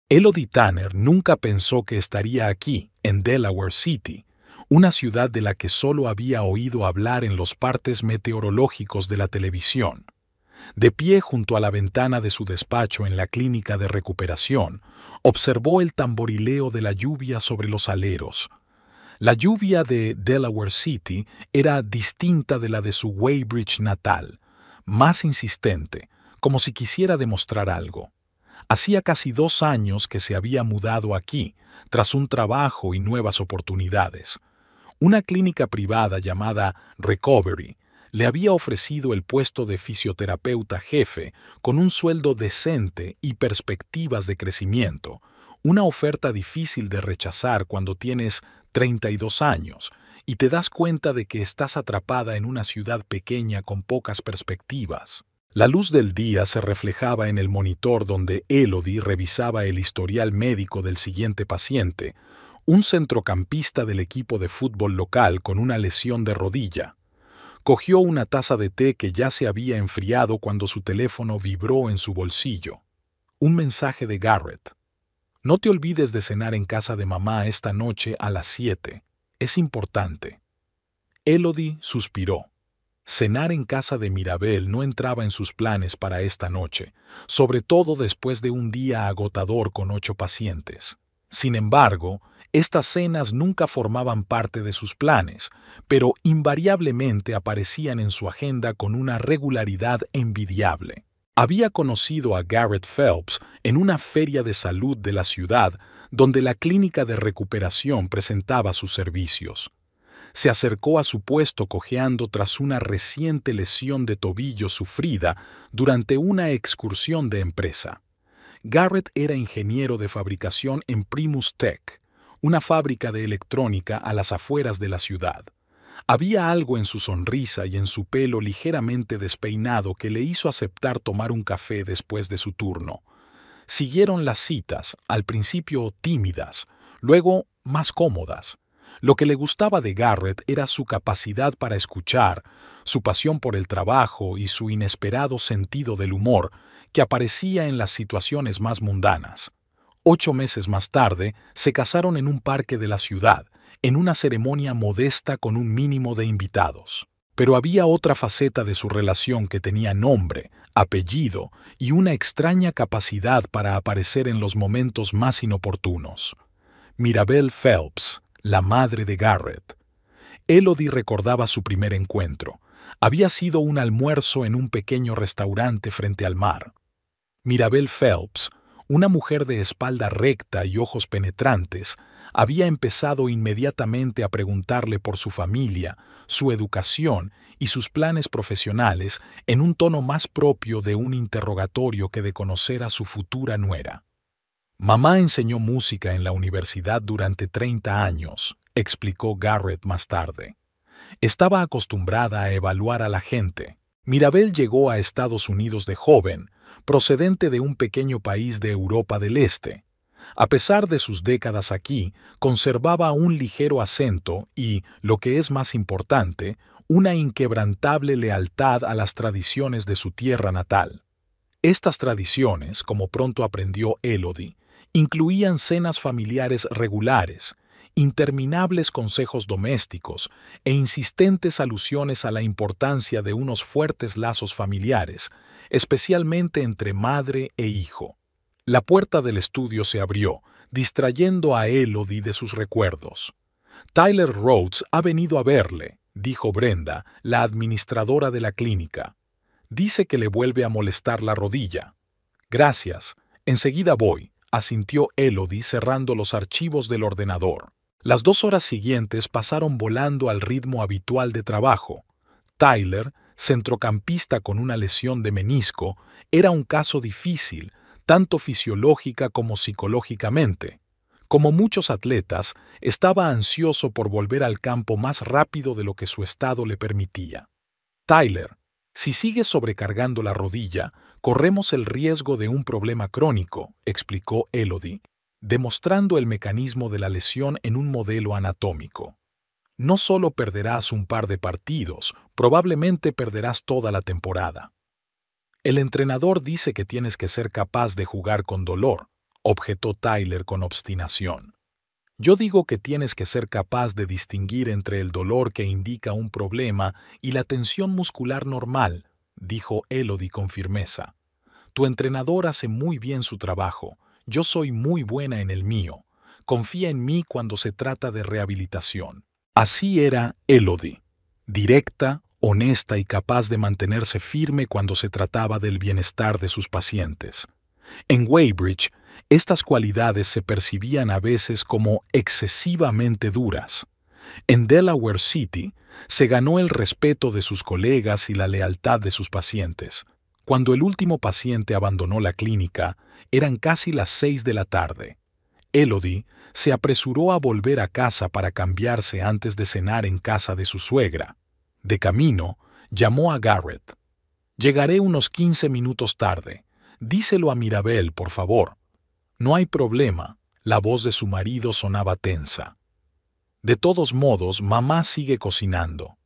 Elodie Tanner nunca pensó que estaría aquí, en Delaware City, una ciudad de la que solo había oído hablar en los partes meteorológicos de la televisión. De pie junto a la ventana de su despacho en la clínica de recuperación, observó el tamborileo de la lluvia sobre los aleros. La lluvia de Delaware City era distinta de la de su Weybridge natal, más insistente, como si quisiera demostrar algo. Hacía casi 2 años que se había mudado aquí, tras un trabajo y nuevas oportunidades. Una clínica privada llamada Recovery le había ofrecido el puesto de fisioterapeuta jefe con un sueldo decente y perspectivas de crecimiento, una oferta difícil de rechazar cuando tienes 32 años y te das cuenta de que estás atrapada en una ciudad pequeña con pocas perspectivas. La luz del día se reflejaba en el monitor donde Elodie revisaba el historial médico del siguiente paciente, un centrocampista del equipo de fútbol local con una lesión de rodilla. Cogió una taza de té que ya se había enfriado cuando su teléfono vibró en su bolsillo. Un mensaje de Garrett. No te olvides de cenar en casa de mamá esta noche a las 7. Es importante. Elodie suspiró. Cenar en casa de Mirabel no entraba en sus planes para esta noche, sobre todo después de un día agotador con 8 pacientes. Sin embargo, estas cenas nunca formaban parte de sus planes, pero invariablemente aparecían en su agenda con una regularidad envidiable. Había conocido a Garrett Phelps en una feria de salud de la ciudad donde la clínica de recuperación presentaba sus servicios. Se acercó a su puesto cojeando tras una reciente lesión de tobillo sufrida durante una excursión de empresa. Garrett era ingeniero de fabricación en Primus Tech, una fábrica de electrónica a las afueras de la ciudad. Había algo en su sonrisa y en su pelo ligeramente despeinado que le hizo aceptar tomar un café después de su turno. Siguieron las citas, al principio tímidas, luego más cómodas. Lo que le gustaba de Garrett era su capacidad para escuchar, su pasión por el trabajo y su inesperado sentido del humor, que aparecía en las situaciones más mundanas. 8 meses más tarde, se casaron en un parque de la ciudad, en una ceremonia modesta con un mínimo de invitados. Pero había otra faceta de su relación que tenía nombre, apellido y una extraña capacidad para aparecer en los momentos más inoportunos. Mirabel Phelps, la madre de Garrett. Elodie recordaba su primer encuentro. Había sido un almuerzo en un pequeño restaurante frente al mar. Mirabel Phelps, una mujer de espalda recta y ojos penetrantes, había empezado inmediatamente a preguntarle por su familia, su educación y sus planes profesionales en un tono más propio de un interrogatorio que de conocer a su futura nuera. Mamá enseñó música en la universidad durante 30 años, explicó Garrett más tarde. Estaba acostumbrada a evaluar a la gente. Mirabel llegó a Estados Unidos de joven, procedente de un pequeño país de Europa del Este. A pesar de sus décadas aquí, conservaba un ligero acento y, lo que es más importante, una inquebrantable lealtad a las tradiciones de su tierra natal. Estas tradiciones, como pronto aprendió Elodie, incluían cenas familiares regulares, interminables consejos domésticos e insistentes alusiones a la importancia de unos fuertes lazos familiares, especialmente entre madre e hijo. La puerta del estudio se abrió, distrayendo a Elodie de sus recuerdos. «Tyler Rhodes ha venido a verle», dijo Brenda, la administradora de la clínica. «Dice que le vuelve a molestar la rodilla». «Gracias, enseguida voy», asintió Elodie cerrando los archivos del ordenador. Las 2 horas siguientes pasaron volando al ritmo habitual de trabajo. Tyler, centrocampista con una lesión de menisco, era un caso difícil, tanto fisiológica como psicológicamente. Como muchos atletas, estaba ansioso por volver al campo más rápido de lo que su estado le permitía. «Tyler, si sigues sobrecargando la rodilla, corremos el riesgo de un problema crónico», explicó Elodie, demostrando el mecanismo de la lesión en un modelo anatómico. «No solo perderás un par de partidos, probablemente perderás toda la temporada. El entrenador dice que tienes que ser capaz de jugar con dolor. objetó Tyler con obstinación. Yo digo que tienes que ser capaz de distinguir entre el dolor que indica un problema y la tensión muscular normal, dijo Elodie con firmeza. Tu entrenador hace muy bien su trabajo. Yo soy muy buena en el mío. Confía en mí cuando se trata de rehabilitación. Así era Elodie, directa, honesta y capaz de mantenerse firme cuando se trataba del bienestar de sus pacientes. En Weybridge, estas cualidades se percibían a veces como excesivamente duras. En Delaware City, se ganó el respeto de sus colegas y la lealtad de sus pacientes. Cuando el último paciente abandonó la clínica, eran casi las 6 de la tarde. Elodie se apresuró a volver a casa para cambiarse antes de cenar en casa de su suegra. De camino, llamó a Garrett. «Llegaré unos 15 minutos tarde. Díselo a Mirabel, por favor». «No hay problema», la voz de su marido sonaba tensa. «De todos modos, mamá sigue cocinando».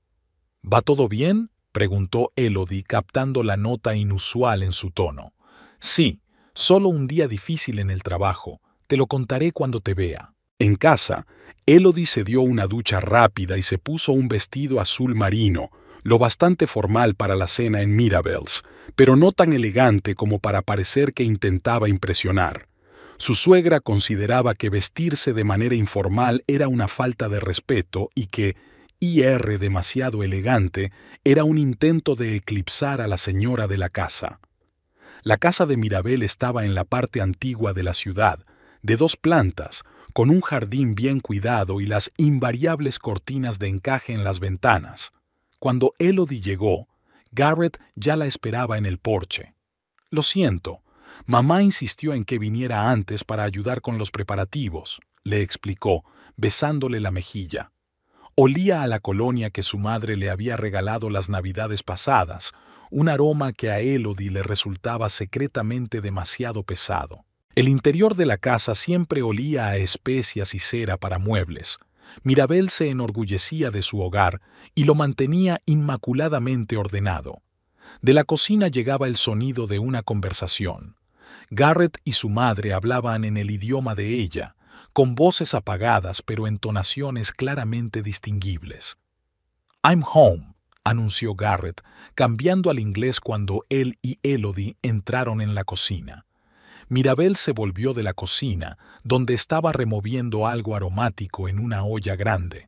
«¿Va todo bien?», preguntó Elodie, captando la nota inusual en su tono. «Sí, solo un día difícil en el trabajo. Te lo contaré cuando te vea». En casa, Elodie se dio una ducha rápida y se puso un vestido azul marino, lo bastante formal para la cena en Mirabel's, pero no tan elegante como para parecer que intentaba impresionar. Su suegra consideraba que vestirse de manera informal era una falta de respeto y que ir demasiado elegante era un intento de eclipsar a la señora de la casa. La casa de Mirabel estaba en la parte antigua de la ciudad, de 2 plantas, con un jardín bien cuidado y las invariables cortinas de encaje en las ventanas. Cuando Elodie llegó, Garrett ya la esperaba en el porche. «Lo siento, mamá insistió en que viniera antes para ayudar con los preparativos», le explicó, besándole la mejilla. Olía a la colonia que su madre le había regalado las navidades pasadas, un aroma que a Elodie le resultaba secretamente demasiado pesado. El interior de la casa siempre olía a especias y cera para muebles. Mirabel se enorgullecía de su hogar y lo mantenía inmaculadamente ordenado. De la cocina llegaba el sonido de una conversación. Garrett y su madre hablaban en el idioma de ella, con voces apagadas pero entonaciones claramente distinguibles. «I'm home», anunció Garrett, cambiando al inglés cuando él y Elodie entraron en la cocina. Mirabel se volvió de la cocina, donde estaba removiendo algo aromático en una olla grande.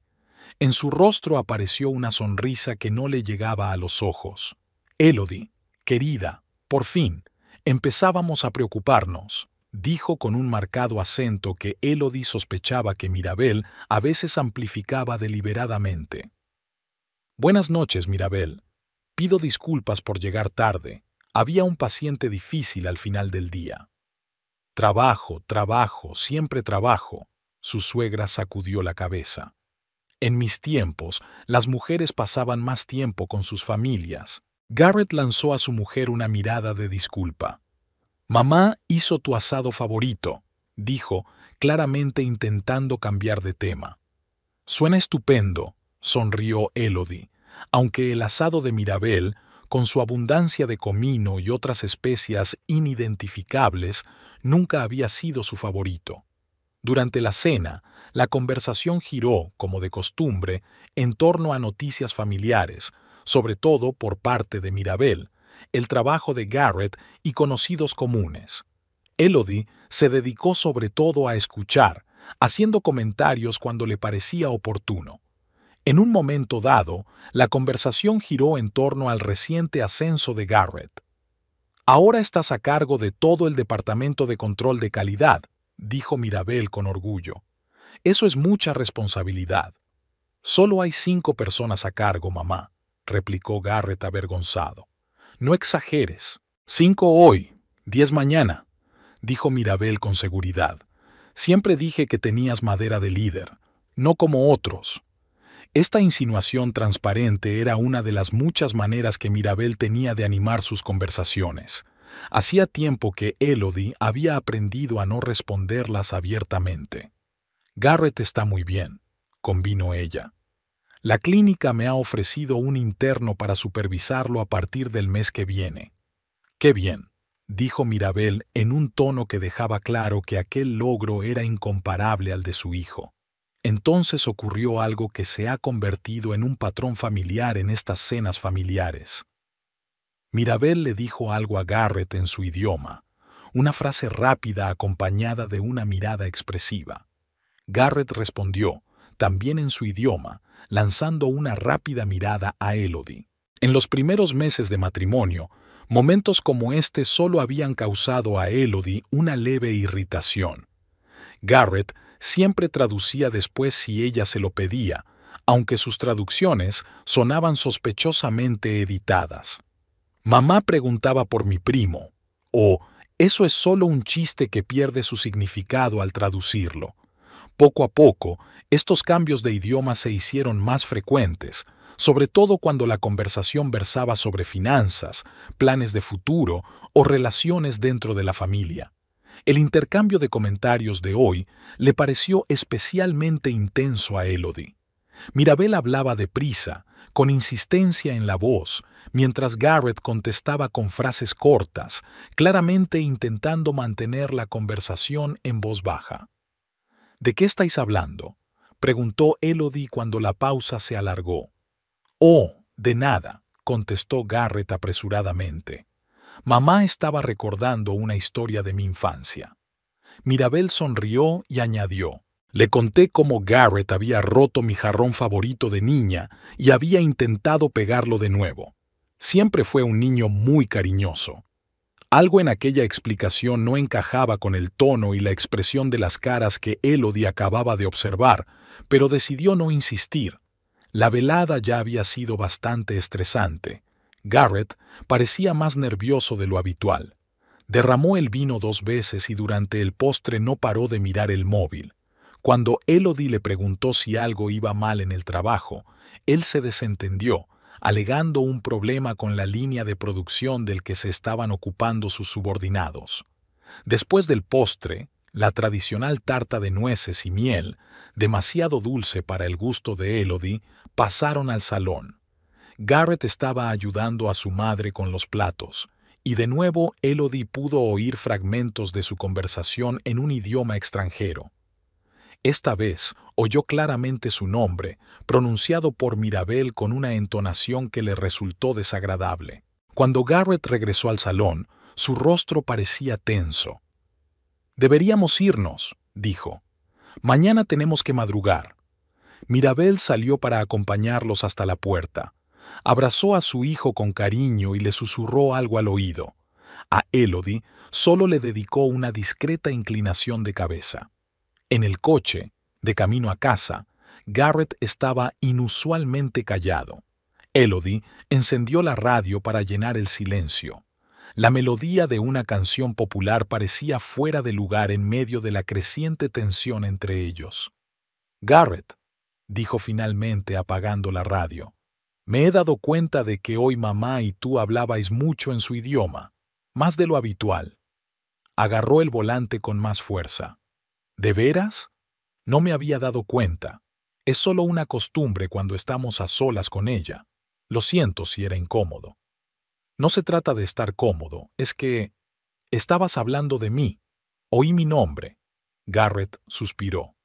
En su rostro apareció una sonrisa que no le llegaba a los ojos. «Elodie, querida, por fin, empezábamos a preocuparnos», dijo con un marcado acento que Elodie sospechaba que Mirabel a veces amplificaba deliberadamente. «Buenas noches, Mirabel. Pido disculpas por llegar tarde. Había un paciente difícil al final del día». «Trabajo, trabajo, siempre trabajo», su suegra sacudió la cabeza. «En mis tiempos, las mujeres pasaban más tiempo con sus familias». Garrett lanzó a su mujer una mirada de disculpa. «Mamá hizo tu asado favorito», dijo, claramente intentando cambiar de tema. «Suena estupendo», sonrió Elodie, aunque el asado de Mirabel, con su abundancia de comino y otras especias inidentificables, nunca había sido su favorito. Durante la cena, la conversación giró, como de costumbre, en torno a noticias familiares, sobre todo por parte de Mirabel, el trabajo de Garrett y conocidos comunes. Elodie se dedicó sobre todo a escuchar, haciendo comentarios cuando le parecía oportuno. En un momento dado, la conversación giró en torno al reciente ascenso de Garrett. «Ahora estás a cargo de todo el departamento de control de calidad», dijo Mirabel con orgullo. «Eso es mucha responsabilidad». «Solo hay 5 personas a cargo, mamá», replicó Garrett avergonzado. «No exageres. 5 hoy, 10 mañana», dijo Mirabel con seguridad. «Siempre dije que tenías madera de líder, no como otros». Esta insinuación transparente era una de las muchas maneras que Mirabel tenía de animar sus conversaciones. Hacía tiempo que Elodie había aprendido a no responderlas abiertamente. «Garrett está muy bien», convino ella. «La clínica me ha ofrecido un interno para supervisarlo a partir del mes que viene». «Qué bien», dijo Mirabel en un tono que dejaba claro que aquel logro era incomparable al de su hijo. Entonces ocurrió algo que se ha convertido en un patrón familiar en estas cenas familiares. Mirabel le dijo algo a Garrett en su idioma, una frase rápida acompañada de una mirada expresiva. Garrett respondió, también en su idioma, lanzando una rápida mirada a Elodie. En los primeros meses de matrimonio, momentos como este solo habían causado a Elodie una leve irritación. Garrett siempre traducía después si ella se lo pedía, aunque sus traducciones sonaban sospechosamente editadas. Mamá preguntaba por mi primo, o eso es solo un chiste que pierde su significado al traducirlo. Poco a poco, estos cambios de idioma se hicieron más frecuentes, sobre todo cuando la conversación versaba sobre finanzas, planes de futuro o relaciones dentro de la familia. El intercambio de comentarios de hoy le pareció especialmente intenso a Elodie. Mirabel hablaba deprisa, con insistencia en la voz, mientras Garrett contestaba con frases cortas, claramente intentando mantener la conversación en voz baja. ¿De qué estáis hablando?, preguntó Elodie cuando la pausa se alargó. «Oh, de nada», contestó Garrett apresuradamente. Mamá estaba recordando una historia de mi infancia. Mirabel sonrió y añadió, le conté cómo Garrett había roto mi jarrón favorito de niña y había intentado pegarlo de nuevo. Siempre fue un niño muy cariñoso. Algo en aquella explicación no encajaba con el tono y la expresión de las caras que Elodie acababa de observar, pero decidió no insistir. La velada ya había sido bastante estresante. Garrett parecía más nervioso de lo habitual. Derramó el vino 2 veces y durante el postre no paró de mirar el móvil. Cuando Elodie le preguntó si algo iba mal en el trabajo, él se desentendió, alegando un problema con la línea de producción del que se estaban ocupando sus subordinados. Después del postre, la tradicional tarta de nueces y miel, demasiado dulce para el gusto de Elodie, pasaron al salón. Garrett estaba ayudando a su madre con los platos, y de nuevo Elodie pudo oír fragmentos de su conversación en un idioma extranjero. Esta vez oyó claramente su nombre, pronunciado por Mirabel con una entonación que le resultó desagradable. Cuando Garrett regresó al salón, su rostro parecía tenso. «Deberíamos irnos», dijo. «Mañana tenemos que madrugar». Mirabel salió para acompañarlos hasta la puerta. Abrazó a su hijo con cariño y le susurró algo al oído. A Elodie solo le dedicó una discreta inclinación de cabeza. En el coche, de camino a casa, Garrett estaba inusualmente callado. Elodie encendió la radio para llenar el silencio. La melodía de una canción popular parecía fuera de lugar en medio de la creciente tensión entre ellos. «Garrett», dijo finalmente apagando la radio, «me he dado cuenta de que hoy mamá y tú hablabais mucho en su idioma, más de lo habitual». Agarró el volante con más fuerza. «¿De veras? No me había dado cuenta. Es solo una costumbre cuando estamos a solas con ella. Lo siento si era incómodo». «No se trata de estar cómodo, es que estabas hablando de mí. Oí mi nombre». Garrett suspiró.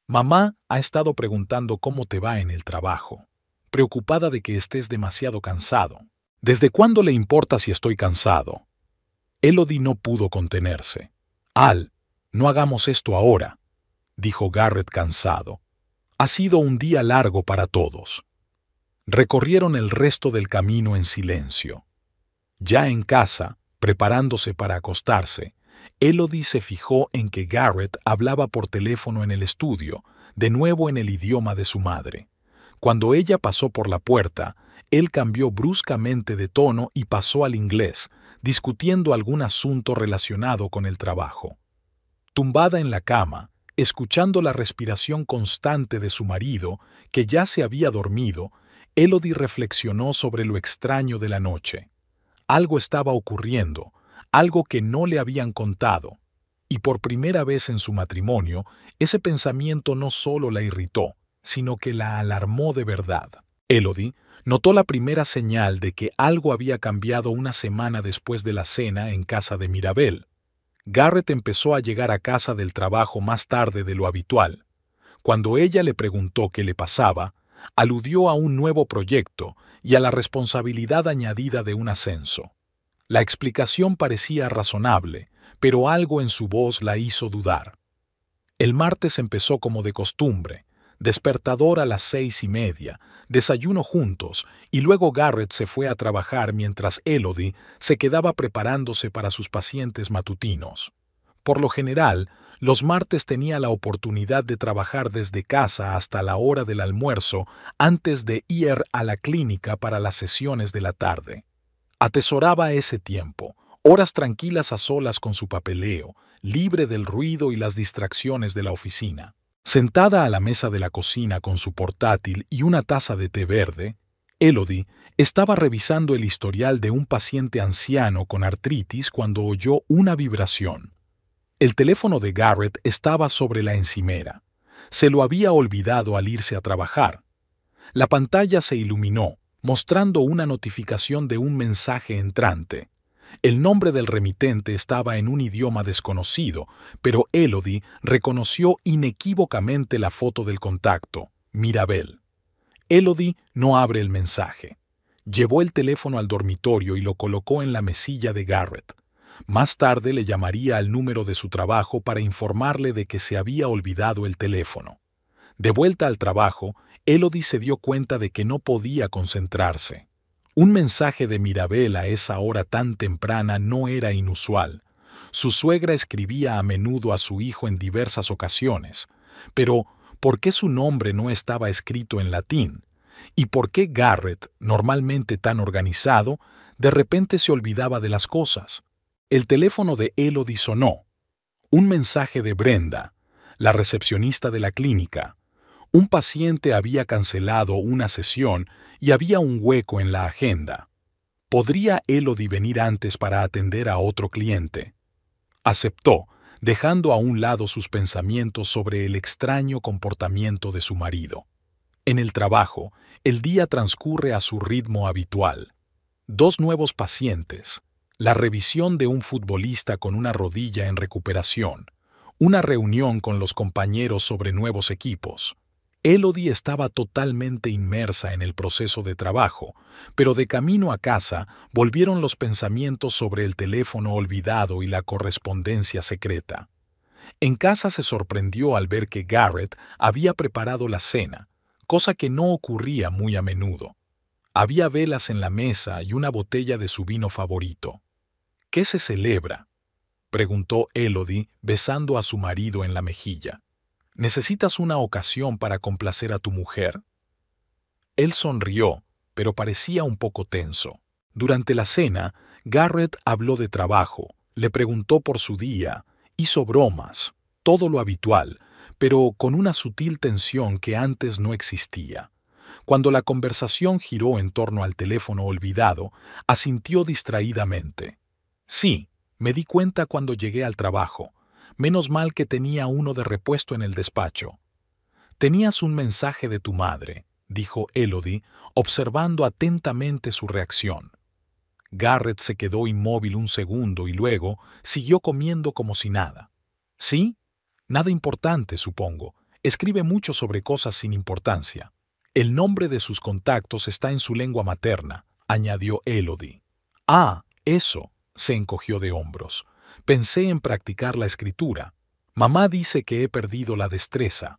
«Mamá ha estado preguntando cómo te va en el trabajo, preocupada de que estés demasiado cansado». «¿Desde cuándo le importa si estoy cansado?» Elodie no pudo contenerse. «Al, no hagamos esto ahora», dijo Garrett cansado. «Ha sido un día largo para todos». Recorrieron el resto del camino en silencio. Ya en casa, preparándose para acostarse, Elodie se fijó en que Garrett hablaba por teléfono en el estudio, de nuevo en el idioma de su madre. Cuando ella pasó por la puerta, él cambió bruscamente de tono y pasó al inglés, discutiendo algún asunto relacionado con el trabajo. Tumbada en la cama, escuchando la respiración constante de su marido, que ya se había dormido, Elodie reflexionó sobre lo extraño de la noche. Algo estaba ocurriendo, algo que no le habían contado, y por primera vez en su matrimonio, ese pensamiento no solo la irritó, sino que la alarmó de verdad. Elodie notó la primera señal de que algo había cambiado una semana después de la cena en casa de Mirabel. Garrett empezó a llegar a casa del trabajo más tarde de lo habitual. Cuando ella le preguntó qué le pasaba, aludió a un nuevo proyecto y a la responsabilidad añadida de un ascenso. La explicación parecía razonable, pero algo en su voz la hizo dudar. El martes empezó como de costumbre, despertador a las 6:30, desayuno juntos, y luego Garrett se fue a trabajar mientras Elodie se quedaba preparándose para sus pacientes matutinos. Por lo general, los martes tenía la oportunidad de trabajar desde casa hasta la hora del almuerzo antes de ir a la clínica para las sesiones de la tarde. Atesoraba ese tiempo, horas tranquilas a solas con su papeleo, libre del ruido y las distracciones de la oficina. Sentada a la mesa de la cocina con su portátil y una taza de té verde, Elodie estaba revisando el historial de un paciente anciano con artritis cuando oyó una vibración. El teléfono de Garrett estaba sobre la encimera. Se lo había olvidado al irse a trabajar. La pantalla se iluminó, mostrando una notificación de un mensaje entrante. El nombre del remitente estaba en un idioma desconocido, pero Elodie reconoció inequívocamente la foto del contacto, Mirabel. Elodie no abre el mensaje. Llevó el teléfono al dormitorio y lo colocó en la mesilla de Garrett. Más tarde le llamaría al número de su trabajo para informarle de que se había olvidado el teléfono. De vuelta al trabajo, Elodie se dio cuenta de que no podía concentrarse. Un mensaje de Mirabel a esa hora tan temprana no era inusual. Su suegra escribía a menudo a su hijo en diversas ocasiones. Pero, ¿por qué su nombre no estaba escrito en latín? ¿Y por qué Garrett, normalmente tan organizado, de repente se olvidaba de las cosas? El teléfono de Elodie sonó. Un mensaje de Brenda, la recepcionista de la clínica. Un paciente había cancelado una sesión y había un hueco en la agenda. ¿Podría Elodie venir antes para atender a otro cliente? Aceptó, dejando a un lado sus pensamientos sobre el extraño comportamiento de su marido. En el trabajo, el día transcurre a su ritmo habitual. 2 nuevos pacientes, la revisión de un futbolista con una rodilla en recuperación, una reunión con los compañeros sobre nuevos equipos. Elodie estaba totalmente inmersa en el proceso de trabajo, pero de camino a casa volvieron los pensamientos sobre el teléfono olvidado y la correspondencia secreta. En casa se sorprendió al ver que Garrett había preparado la cena, cosa que no ocurría muy a menudo. Había velas en la mesa y una botella de su vino favorito. ¿Qué se celebra?, preguntó Elodie besando a su marido en la mejilla. ¿Necesitas una ocasión para complacer a tu mujer? Él sonrió, pero parecía un poco tenso. Durante la cena, Garrett habló de trabajo, le preguntó por su día, hizo bromas, todo lo habitual, pero con una sutil tensión que antes no existía. Cuando la conversación giró en torno al teléfono olvidado, asintió distraídamente. Sí, me di cuenta cuando llegué al trabajo. Menos mal que tenía uno de repuesto en el despacho. «Tenías un mensaje de tu madre», dijo Elodie, observando atentamente su reacción. Garrett se quedó inmóvil un segundo y luego siguió comiendo como si nada. «¿Sí? Nada importante, supongo. Escribe mucho sobre cosas sin importancia. El nombre de sus contactos está en su lengua materna», añadió Elodie. «Ah, eso», se encogió de hombros. «Pensé en practicar la escritura. Mamá dice que he perdido la destreza».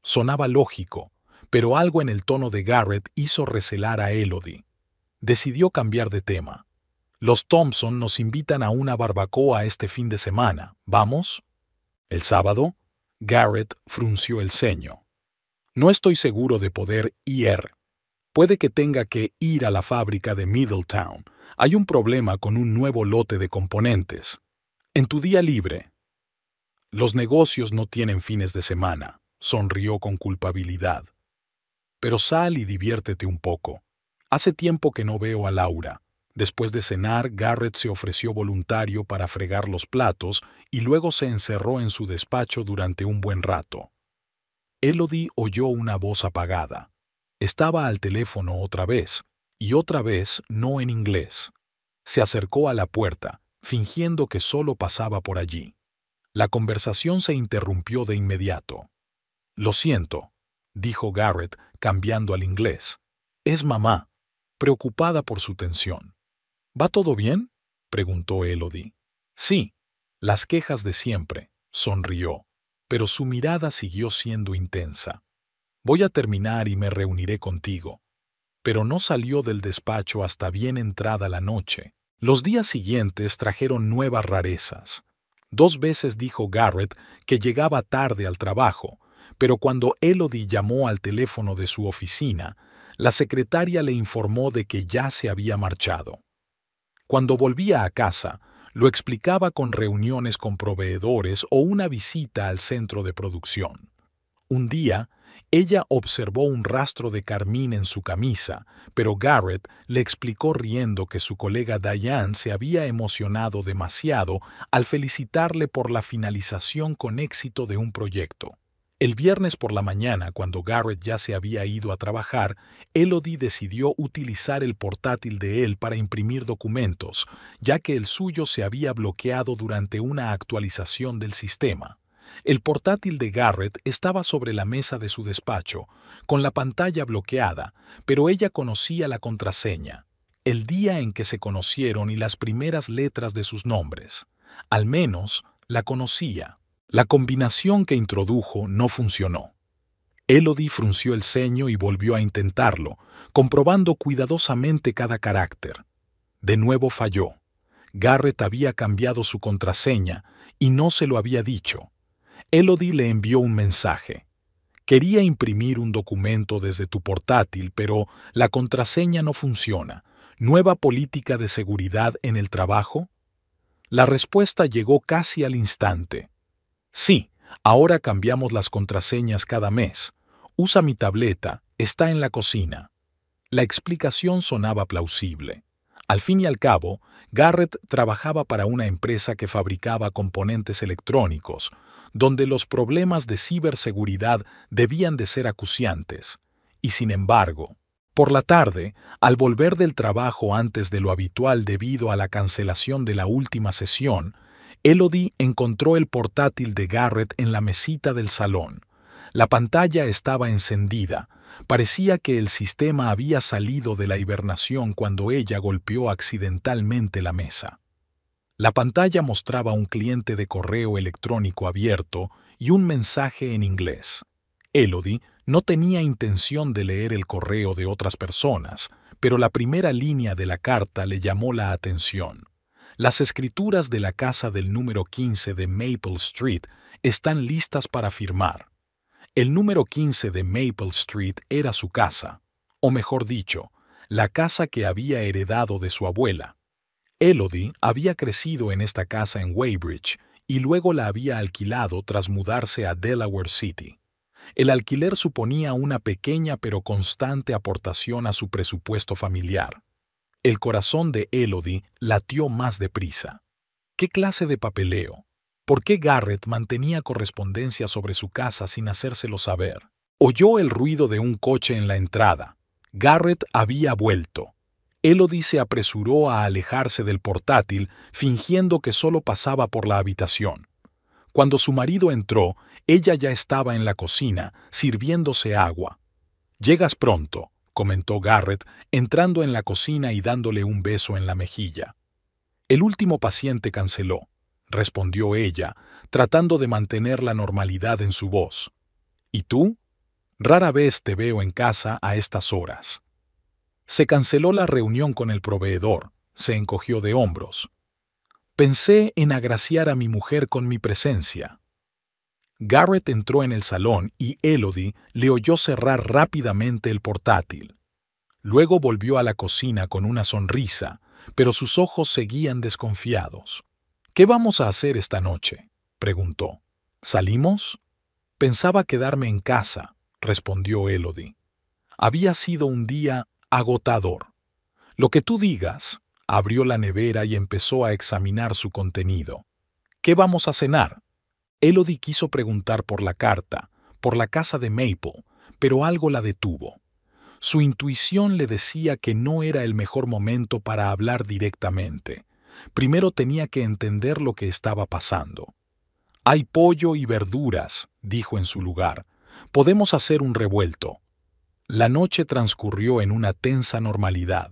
Sonaba lógico, pero algo en el tono de Garrett hizo recelar a Elodie. Decidió cambiar de tema. «Los Thompson nos invitan a una barbacoa este fin de semana. ¿Vamos?» «¿El sábado?» Garrett frunció el ceño. «No estoy seguro de poder ir. Puede que tenga que ir a la fábrica de Middletown. Hay un problema con un nuevo lote de componentes. En tu día libre». «Los negocios no tienen fines de semana», sonrió con culpabilidad. «Pero sal y diviértete un poco. Hace tiempo que no veo a Laura». Después de cenar, Garrett se ofreció voluntario para fregar los platos y luego se encerró en su despacho durante un buen rato. Elodie oyó una voz apagada. Estaba al teléfono otra vez, y otra vez no en inglés. Se acercó a la puerta, fingiendo que solo pasaba por allí. La conversación se interrumpió de inmediato. «Lo siento», dijo Garrett, cambiando al inglés. «Es mamá», preocupada por su tensión. «¿Va todo bien?», preguntó Elodie. «Sí, las quejas de siempre», sonrió, pero su mirada siguió siendo intensa. «Voy a terminar y me reuniré contigo». Pero no salió del despacho hasta bien entrada la noche. Los días siguientes trajeron nuevas rarezas. 2 veces dijo Garrett que llegaba tarde al trabajo, pero cuando Elodie llamó al teléfono de su oficina, la secretaria le informó de que ya se había marchado. Cuando volvía a casa, lo explicaba con reuniones con proveedores o una visita al centro de producción. Un día, ella observó un rastro de carmín en su camisa, pero Garrett le explicó riendo que su colega Diane se había emocionado demasiado al felicitarle por la finalización con éxito de un proyecto. El viernes por la mañana, cuando Garrett ya se había ido a trabajar, Elodie decidió utilizar el portátil de él para imprimir documentos, ya que el suyo se había bloqueado durante una actualización del sistema. El portátil de Garrett estaba sobre la mesa de su despacho, con la pantalla bloqueada, pero ella conocía la contraseña, el día en que se conocieron y las primeras letras de sus nombres. Al menos la conocía. La combinación que introdujo no funcionó. Elodie frunció el ceño y volvió a intentarlo, comprobando cuidadosamente cada carácter. De nuevo falló. Garrett había cambiado su contraseña y no se lo había dicho. Elodie le envió un mensaje. «Quería imprimir un documento desde tu portátil, pero la contraseña no funciona. ¿Nueva política de seguridad en el trabajo?». La respuesta llegó casi al instante. «Sí, ahora cambiamos las contraseñas cada mes. Usa mi tableta, está en la cocina». La explicación sonaba plausible. Al fin y al cabo, Garrett trabajaba para una empresa que fabricaba componentes electrónicos, donde los problemas de ciberseguridad debían de ser acuciantes. Y sin embargo, por la tarde, al volver del trabajo antes de lo habitual debido a la cancelación de la última sesión, Elodie encontró el portátil de Garrett en la mesita del salón. La pantalla estaba encendida. Parecía que el sistema había salido de la hibernación cuando ella golpeó accidentalmente la mesa. La pantalla mostraba un cliente de correo electrónico abierto y un mensaje en inglés. Elodie no tenía intención de leer el correo de otras personas, pero la primera línea de la carta le llamó la atención. «Las escrituras de la casa del número 15 de Maple Street están listas para firmar». El número 15 de Maple Street era su casa, o mejor dicho, la casa que había heredado de su abuela. Elodie había crecido en esta casa en Weybridge y luego la había alquilado tras mudarse a Delaware City. El alquiler suponía una pequeña pero constante aportación a su presupuesto familiar. El corazón de Elodie latió más deprisa. ¿Qué clase de papeleo? ¿Por qué Garrett mantenía correspondencia sobre su casa sin hacérselo saber? Oyó el ruido de un coche en la entrada. Garrett había vuelto. Elodie se apresuró a alejarse del portátil, fingiendo que solo pasaba por la habitación. Cuando su marido entró, ella ya estaba en la cocina, sirviéndose agua. «Llegas pronto», comentó Garrett, entrando en la cocina y dándole un beso en la mejilla. «El último paciente canceló», respondió ella, tratando de mantener la normalidad en su voz. «¿Y tú? Rara vez te veo en casa a estas horas». «Se canceló la reunión con el proveedor», se encogió de hombros. «Pensé en agraciar a mi mujer con mi presencia». Garrett entró en el salón y Elodie le oyó cerrar rápidamente el portátil. Luego volvió a la cocina con una sonrisa, pero sus ojos seguían desconfiados. «¿Qué vamos a hacer esta noche?», preguntó. «¿Salimos?» «Pensaba quedarme en casa», respondió Elodie. Había sido un día agotador. «Lo que tú digas». Abrió la nevera y empezó a examinar su contenido. «¿Qué vamos a cenar?». Elodie quiso preguntar por la carta, por la casa de Maple, pero algo la detuvo. Su intuición le decía que no era el mejor momento para hablar directamente. Primero tenía que entender lo que estaba pasando. «Hay pollo y verduras», dijo en su lugar. «Podemos hacer un revuelto». La noche transcurrió en una tensa normalidad.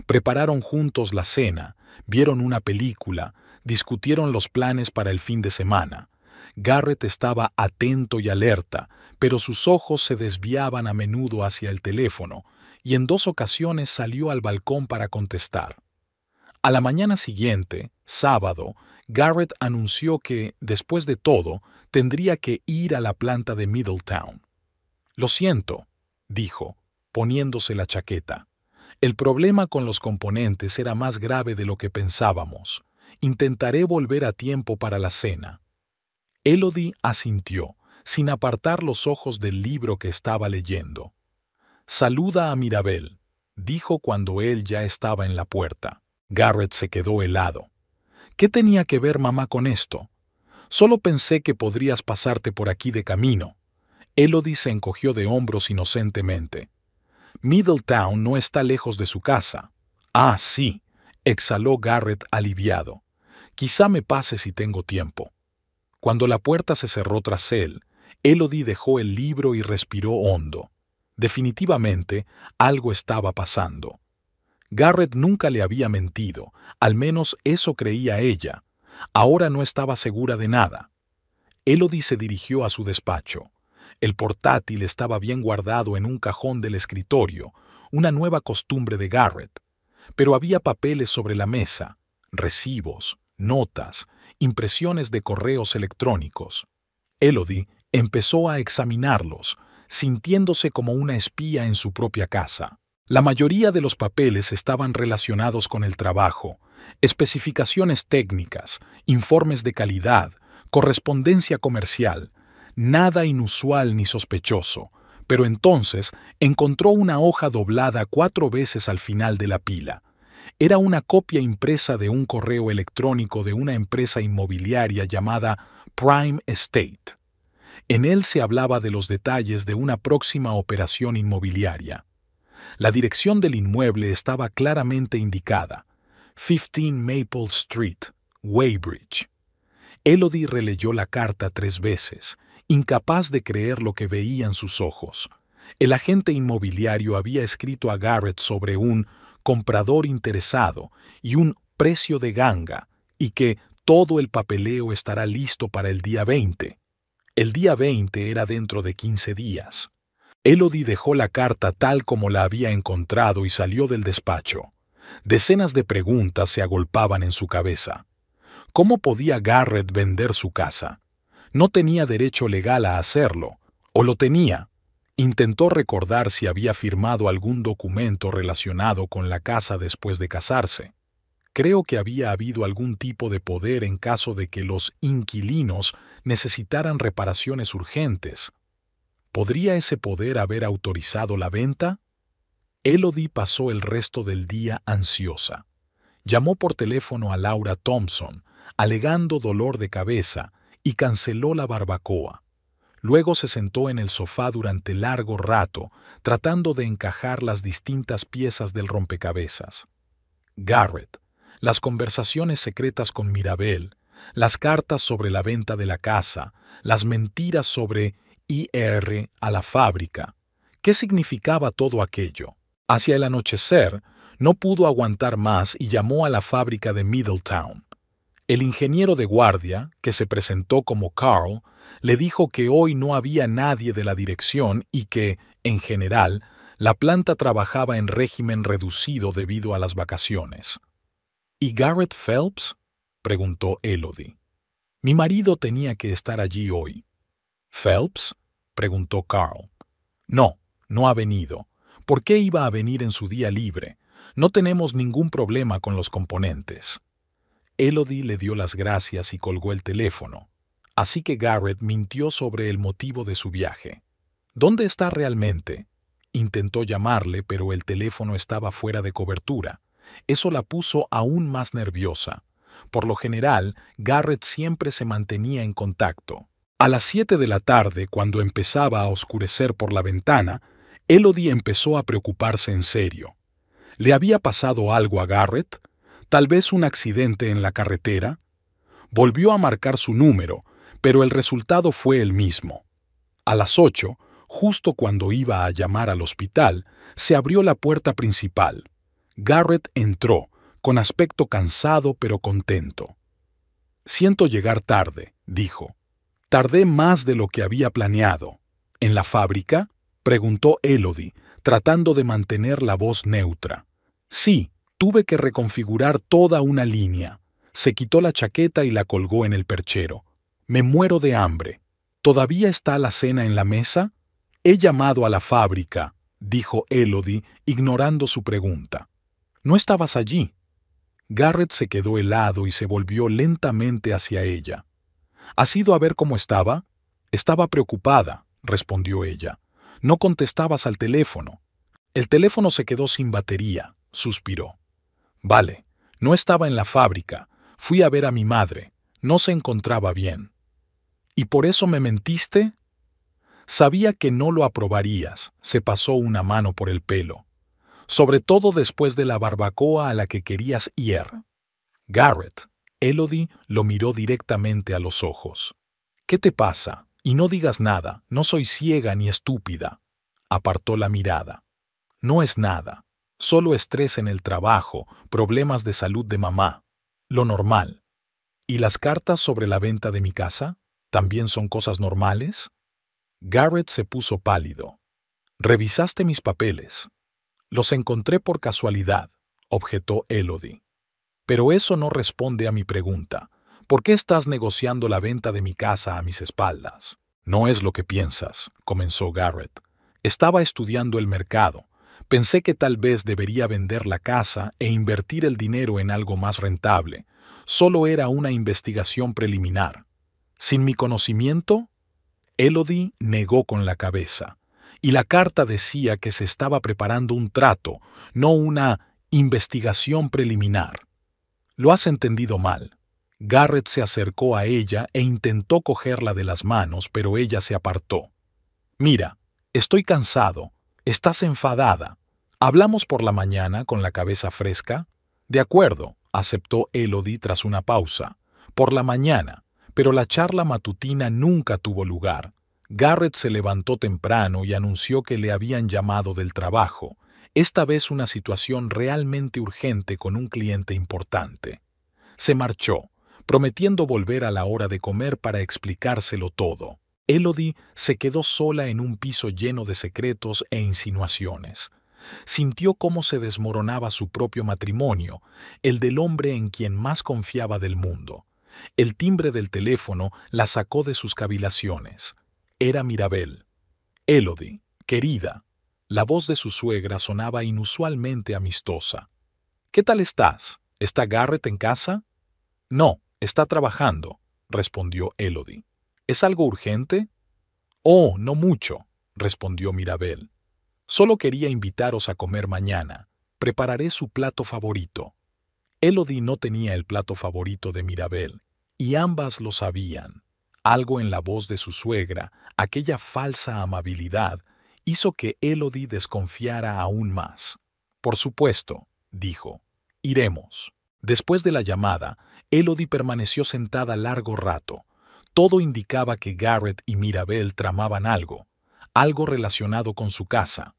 Prepararon juntos la cena, vieron una película, discutieron los planes para el fin de semana. Garrett estaba atento y alerta, pero sus ojos se desviaban a menudo hacia el teléfono, y en 2 ocasiones salió al balcón para contestar. A la mañana siguiente, sábado, Garrett anunció que, después de todo, tendría que ir a la planta de Middletown. «Lo siento», dijo, poniéndose la chaqueta. «El problema con los componentes era más grave de lo que pensábamos. Intentaré volver a tiempo para la cena». Elodie asintió, sin apartar los ojos del libro que estaba leyendo. «Saluda a Mirabel», dijo cuando él ya estaba en la puerta. Garrett se quedó helado. «¿Qué tenía que ver mamá con esto? Solo pensé que podrías pasarte por aquí de camino». Elodie se encogió de hombros inocentemente. «Middletown no está lejos de su casa». «Ah, sí», exhaló Garrett aliviado. «Quizá me pase si tengo tiempo». Cuando la puerta se cerró tras él, Elodie dejó el libro y respiró hondo. Definitivamente, algo estaba pasando. Garrett nunca le había mentido, al menos eso creía ella. Ahora no estaba segura de nada. Elodie se dirigió a su despacho. El portátil estaba bien guardado en un cajón del escritorio, una nueva costumbre de Garrett. Pero había papeles sobre la mesa, recibos, notas, impresiones de correos electrónicos. Elodie empezó a examinarlos, sintiéndose como una espía en su propia casa. La mayoría de los papeles estaban relacionados con el trabajo, especificaciones técnicas, informes de calidad, correspondencia comercial, nada inusual ni sospechoso, pero entonces encontró una hoja doblada 4 veces al final de la pila. Era una copia impresa de un correo electrónico de una empresa inmobiliaria llamada Prime Estate. En él se hablaba de los detalles de una próxima operación inmobiliaria. La dirección del inmueble estaba claramente indicada: 15 Maple Street, Weybridge. Elodie releyó la carta 3 veces, incapaz de creer lo que veían sus ojos. El agente inmobiliario había escrito a Garrett sobre un comprador interesado y un precio de ganga, y que todo el papeleo estará listo para el día 20. El día 20 era dentro de 15 días. Elodie dejó la carta tal como la había encontrado y salió del despacho. Decenas de preguntas se agolpaban en su cabeza. ¿Cómo podía Garrett vender su casa? No tenía derecho legal a hacerlo, ¿o lo tenía? Intentó recordar si había firmado algún documento relacionado con la casa después de casarse. Creo que había habido algún tipo de poder en caso de que los inquilinos necesitaran reparaciones urgentes. ¿Podría ese poder haber autorizado la venta? Elodie pasó el resto del día ansiosa. Llamó por teléfono a Laura Thompson, alegando dolor de cabeza, y canceló la barbacoa. Luego se sentó en el sofá durante largo rato, tratando de encajar las distintas piezas del rompecabezas. Garrett, las conversaciones secretas con Mirabel, las cartas sobre la venta de la casa, las mentiras sobre IR a la fábrica. ¿Qué significaba todo aquello? Hacia el anochecer, no pudo aguantar más y llamó a la fábrica de Middletown. El ingeniero de guardia, que se presentó como Carl, le dijo que hoy no había nadie de la dirección y que, en general, la planta trabajaba en régimen reducido debido a las vacaciones. ¿Y Garrett Phelps?, preguntó Elodie. Mi marido tenía que estar allí hoy. ¿Phelps?, preguntó Carl. No, no ha venido. ¿Por qué iba a venir en su día libre? No tenemos ningún problema con los componentes. Elodie le dio las gracias y colgó el teléfono. Así que Garrett mintió sobre el motivo de su viaje. ¿Dónde está realmente? Intentó llamarle, pero el teléfono estaba fuera de cobertura. Eso la puso aún más nerviosa. Por lo general, Garrett siempre se mantenía en contacto. A las 7 de la tarde, cuando empezaba a oscurecer por la ventana, Elodie empezó a preocuparse en serio. ¿Le había pasado algo a Garrett? ¿Tal vez un accidente en la carretera? Volvió a marcar su número, pero el resultado fue el mismo. A las 8, justo cuando iba a llamar al hospital, se abrió la puerta principal. Garrett entró, con aspecto cansado pero contento. «Siento llegar tarde», dijo. «Tardé más de lo que había planeado». «¿En la fábrica?», preguntó Elodie, tratando de mantener la voz neutra. «Sí, tuve que reconfigurar toda una línea». Se quitó la chaqueta y la colgó en el perchero. «Me muero de hambre. ¿Todavía está la cena en la mesa?» «He llamado a la fábrica», dijo Elodie, ignorando su pregunta. «¿No estabas allí?» Garrett se quedó helado y se volvió lentamente hacia ella. ¿Has ido a ver cómo estaba? Estaba preocupada, respondió ella. No contestabas al teléfono. El teléfono se quedó sin batería, suspiró. Vale, no estaba en la fábrica. Fui a ver a mi madre. No se encontraba bien. ¿Y por eso me mentiste? Sabía que no lo aprobarías, se pasó una mano por el pelo. Sobre todo después de la barbacoa a la que querías ir. Garrett, Elodie lo miró directamente a los ojos. ¿Qué te pasa? Y no digas nada, no soy ciega ni estúpida. Apartó la mirada. No es nada, solo estrés en el trabajo, problemas de salud de mamá. Lo normal. ¿Y las cartas sobre la venta de mi casa? ¿También son cosas normales? Garrett se puso pálido. ¿Revisaste mis papeles? Los encontré por casualidad, objetó Elodie. Pero eso no responde a mi pregunta. ¿Por qué estás negociando la venta de mi casa a mis espaldas? No es lo que piensas, comenzó Garrett. Estaba estudiando el mercado. Pensé que tal vez debería vender la casa e invertir el dinero en algo más rentable. Solo era una investigación preliminar. ¿Sin mi conocimiento? Elodie negó con la cabeza. Y la carta decía que se estaba preparando un trato, no una investigación preliminar. Lo has entendido mal. Garrett se acercó a ella e intentó cogerla de las manos, pero ella se apartó. Mira, estoy cansado. Estás enfadada. ¿Hablamos por la mañana con la cabeza fresca? De acuerdo, aceptó Elodie tras una pausa. Por la mañana, pero la charla matutina nunca tuvo lugar. Garrett se levantó temprano y anunció que le habían llamado del trabajo, esta vez una situación realmente urgente con un cliente importante. Se marchó, prometiendo volver a la hora de comer para explicárselo todo. Elodie se quedó sola en un piso lleno de secretos e insinuaciones. Sintió cómo se desmoronaba su propio matrimonio, el del hombre en quien más confiaba del mundo. El timbre del teléfono la sacó de sus cavilaciones. Era Mirabel. «Elodie, querida». La voz de su suegra sonaba inusualmente amistosa. «¿Qué tal estás? ¿Está Garrett en casa?» «No, está trabajando», respondió Elodie. ¿Es algo urgente?» «Oh, no mucho», respondió Mirabel. «Solo quería invitaros a comer mañana. Prepararé su plato favorito». Elodie no tenía el plato favorito de Mirabel, y ambas lo sabían. Algo en la voz de su suegra, aquella falsa amabilidad, hizo que Elodie desconfiara aún más. «Por supuesto», dijo. «Iremos». Después de la llamada, Elodie permaneció sentada largo rato. Todo indicaba que Garrett y Mirabel tramaban algo relacionado con su casa,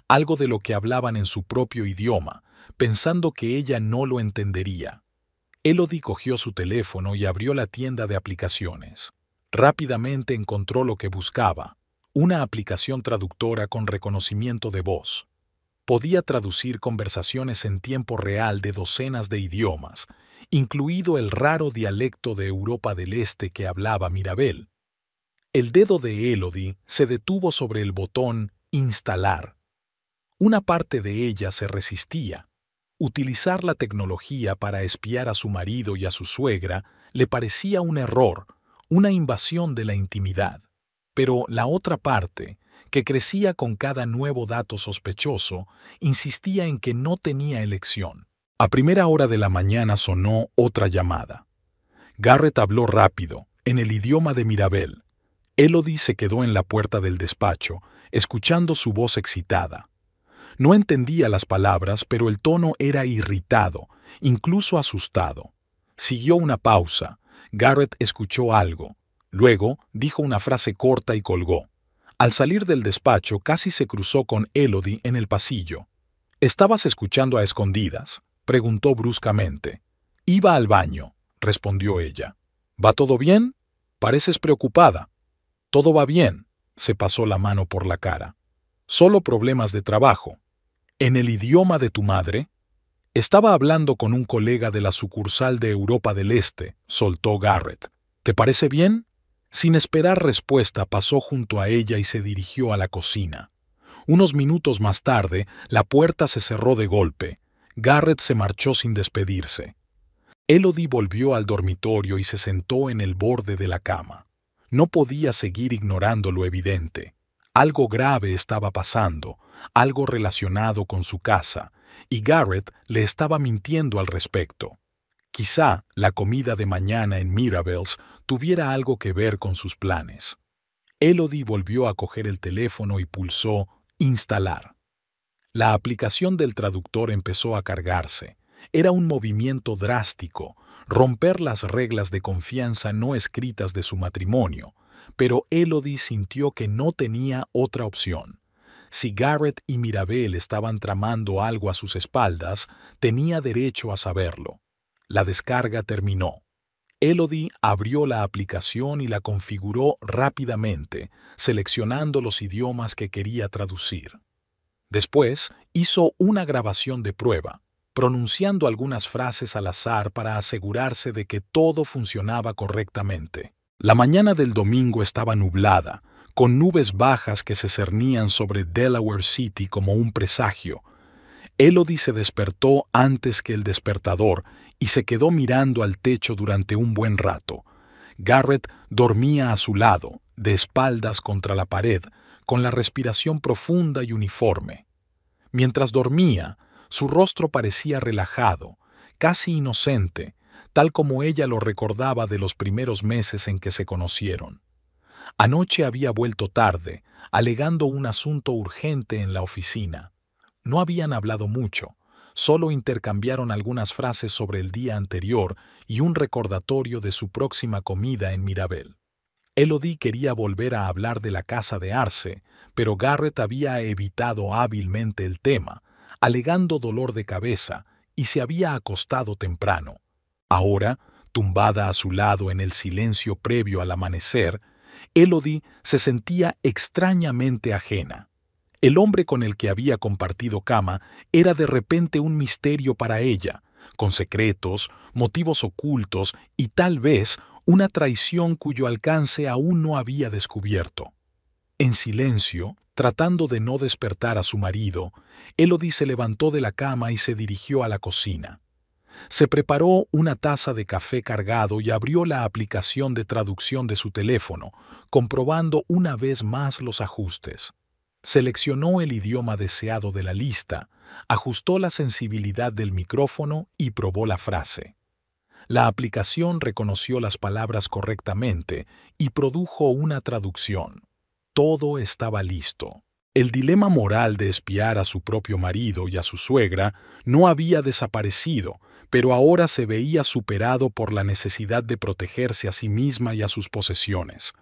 algo de lo que hablaban en su propio idioma, pensando que ella no lo entendería. Elodie cogió su teléfono y abrió la tienda de aplicaciones. Rápidamente encontró lo que buscaba, una aplicación traductora con reconocimiento de voz. Podía traducir conversaciones en tiempo real de docenas de idiomas, incluido el raro dialecto de Europa del Este que hablaba Mirabel. El dedo de Elodie se detuvo sobre el botón «Instalar». Una parte de ella se resistía. Utilizar la tecnología para espiar a su marido y a su suegra le parecía un error, una invasión de la intimidad. Pero la otra parte, que crecía con cada nuevo dato sospechoso, insistía en que no tenía elección. A primera hora de la mañana sonó otra llamada. Garrett habló rápido, en el idioma de Mirabel. Elodie se quedó en la puerta del despacho, escuchando su voz excitada. No entendía las palabras, pero el tono era irritado, incluso asustado. Siguió una pausa. Garrett escuchó algo. Luego dijo una frase corta y colgó. Al salir del despacho casi se cruzó con Elodie en el pasillo. —¿Estabas escuchando a escondidas? —preguntó bruscamente. —Iba al baño —respondió ella. —¿Va todo bien? Pareces preocupada. —Todo va bien —se pasó la mano por la cara—. Solo problemas de trabajo. ¿En el idioma de tu madre? Estaba hablando con un colega de la sucursal de Europa del Este —soltó Garrett—. ¿Te parece bien? Sin esperar respuesta pasó junto a ella y se dirigió a la cocina. Unos minutos más tarde, la puerta se cerró de golpe. Garrett se marchó sin despedirse. Elodie volvió al dormitorio y se sentó en el borde de la cama. No podía seguir ignorando lo evidente. Algo grave estaba pasando, algo relacionado con su casa, y Garrett le estaba mintiendo al respecto. Quizá la comida de mañana en Mirabel's tuviera algo que ver con sus planes. Elodie volvió a coger el teléfono y pulsó «Instalar». La aplicación del traductor empezó a cargarse. Era un movimiento drástico, romper las reglas de confianza no escritas de su matrimonio, pero Elodie sintió que no tenía otra opción. Si Garrett y Mirabel estaban tramando algo a sus espaldas, tenía derecho a saberlo. La descarga terminó. Elodie abrió la aplicación y la configuró rápidamente, seleccionando los idiomas que quería traducir. Después hizo una grabación de prueba, pronunciando algunas frases al azar para asegurarse de que todo funcionaba correctamente. La mañana del domingo estaba nublada, con nubes bajas que se cernían sobre Delaware City como un presagio. Elodie se despertó antes que el despertador y se quedó mirando al techo durante un buen rato. Garrett dormía a su lado, de espaldas contra la pared, con la respiración profunda y uniforme. Mientras dormía, su rostro parecía relajado, casi inocente, tal como ella lo recordaba de los primeros meses en que se conocieron. Anoche había vuelto tarde, alegando un asunto urgente en la oficina. No habían hablado mucho, solo intercambiaron algunas frases sobre el día anterior y un recordatorio de su próxima comida en Mirabel. Elodie quería volver a hablar de la casa de Arce, pero Garrett había evitado hábilmente el tema, alegando dolor de cabeza, y se había acostado temprano. Ahora, tumbada a su lado en el silencio previo al amanecer, Elodie se sentía extrañamente ajena. El hombre con el que había compartido cama era de repente un misterio para ella, con secretos, motivos ocultos y tal vez una traición cuyo alcance aún no había descubierto. En silencio, tratando de no despertar a su marido, Elodie se levantó de la cama y se dirigió a la cocina. Se preparó una taza de café cargado y abrió la aplicación de traducción de su teléfono, comprobando una vez más los ajustes. Seleccionó el idioma deseado de la lista, ajustó la sensibilidad del micrófono y probó la frase. La aplicación reconoció las palabras correctamente y produjo una traducción. Todo estaba listo. El dilema moral de espiar a su propio marido y a su suegra no había desaparecido, pero ahora se veía superado por la necesidad de protegerse a sí misma y a sus posesiones.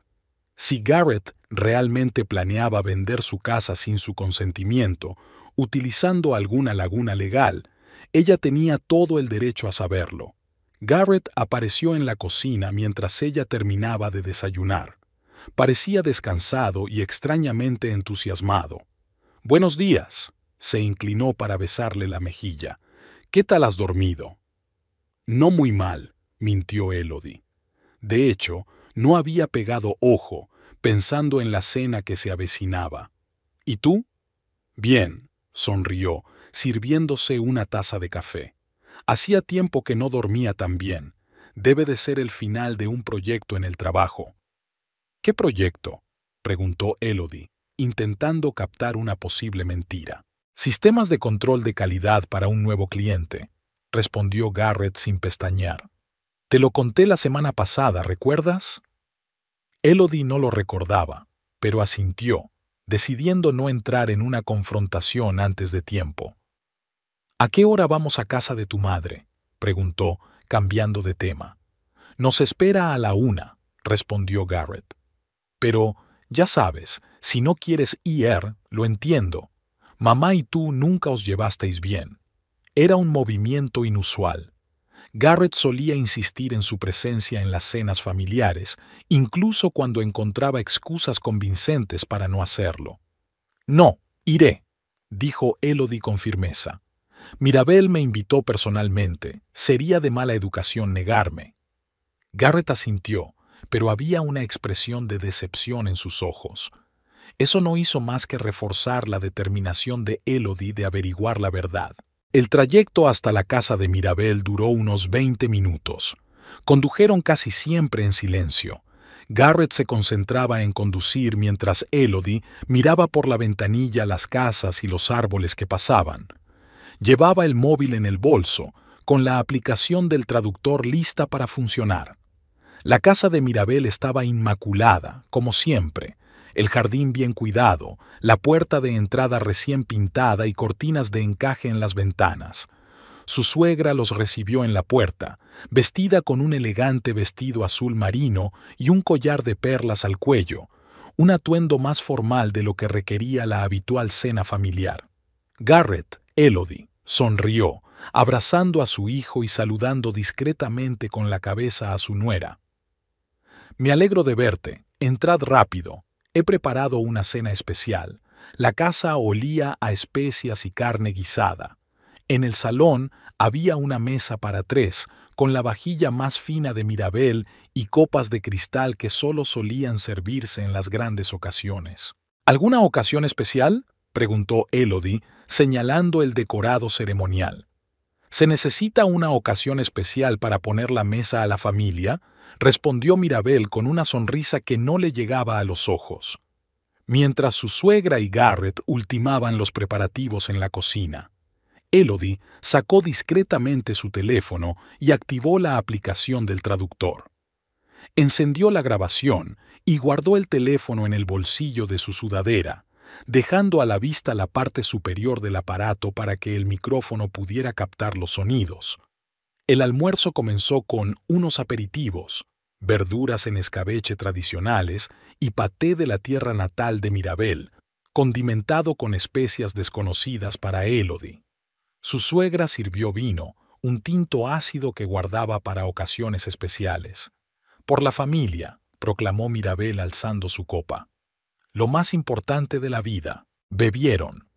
Si Garrett realmente planeaba vender su casa sin su consentimiento, utilizando alguna laguna legal, ella tenía todo el derecho a saberlo. Garrett apareció en la cocina mientras ella terminaba de desayunar. Parecía descansado y extrañamente entusiasmado. «Buenos días», se inclinó para besarle la mejilla. «¿Qué tal has dormido?» «No muy mal», mintió Elodie. De hecho, no había pegado ojo, pensando en la cena que se avecinaba. «¿Y tú?» «Bien», sonrió, sirviéndose una taza de café. Hacía tiempo que no dormía tan bien. Debe de ser el final de un proyecto en el trabajo. «¿Qué proyecto?», preguntó Elodie, intentando captar una posible mentira. «Sistemas de control de calidad para un nuevo cliente», respondió Garrett sin pestañear. «Te lo conté la semana pasada, ¿recuerdas?» Elodie no lo recordaba, pero asintió, decidiendo no entrar en una confrontación antes de tiempo. ¿A qué hora vamos a casa de tu madre?, preguntó, cambiando de tema. Nos espera a la 1, respondió Garrett. Pero, ya sabes, si no quieres ir, lo entiendo. Mamá y tú nunca os llevasteis bien. Era un movimiento inusual. Garrett solía insistir en su presencia en las cenas familiares, incluso cuando encontraba excusas convincentes para no hacerlo. No, iré, dijo Elodie con firmeza. Mirabel me invitó personalmente. Sería de mala educación negarme. Garrett asintió, pero había una expresión de decepción en sus ojos. Eso no hizo más que reforzar la determinación de Elodie de averiguar la verdad. El trayecto hasta la casa de Mirabel duró unos 20 minutos. Condujeron casi siempre en silencio. Garrett se concentraba en conducir mientras Elodie miraba por la ventanilla las casas y los árboles que pasaban. Llevaba el móvil en el bolso, con la aplicación del traductor lista para funcionar. La casa de Mirabel estaba inmaculada, como siempre. El jardín bien cuidado, la puerta de entrada recién pintada y cortinas de encaje en las ventanas. Su suegra los recibió en la puerta, vestida con un elegante vestido azul marino y un collar de perlas al cuello, un atuendo más formal de lo que requería la habitual cena familiar. Garrett, Elodie, sonrió, abrazando a su hijo y saludando discretamente con la cabeza a su nuera. «Me alegro de verte. Entrad rápido. He preparado una cena especial. La casa olía a especias y carne guisada. En el salón había una mesa para 3, con la vajilla más fina de Mirabel y copas de cristal que solo solían servirse en las grandes ocasiones». «¿Alguna ocasión especial?», preguntó Elodie, señalando el decorado ceremonial. «¿Se necesita una ocasión especial para poner la mesa a la familia?», respondió Mirabel con una sonrisa que no le llegaba a los ojos. Mientras su suegra y Garrett ultimaban los preparativos en la cocina, Elodie sacó discretamente su teléfono y activó la aplicación del traductor. Encendió la grabación y guardó el teléfono en el bolsillo de su sudadera, dejando a la vista la parte superior del aparato para que el micrófono pudiera captar los sonidos. El almuerzo comenzó con unos aperitivos, verduras en escabeche tradicionales y paté de la tierra natal de Mirabel, condimentado con especias desconocidas para Elodie. Su suegra sirvió vino, un tinto ácido que guardaba para ocasiones especiales. «Por la familia», proclamó Mirabel alzando su copa. «Lo más importante de la vida». Bebieron.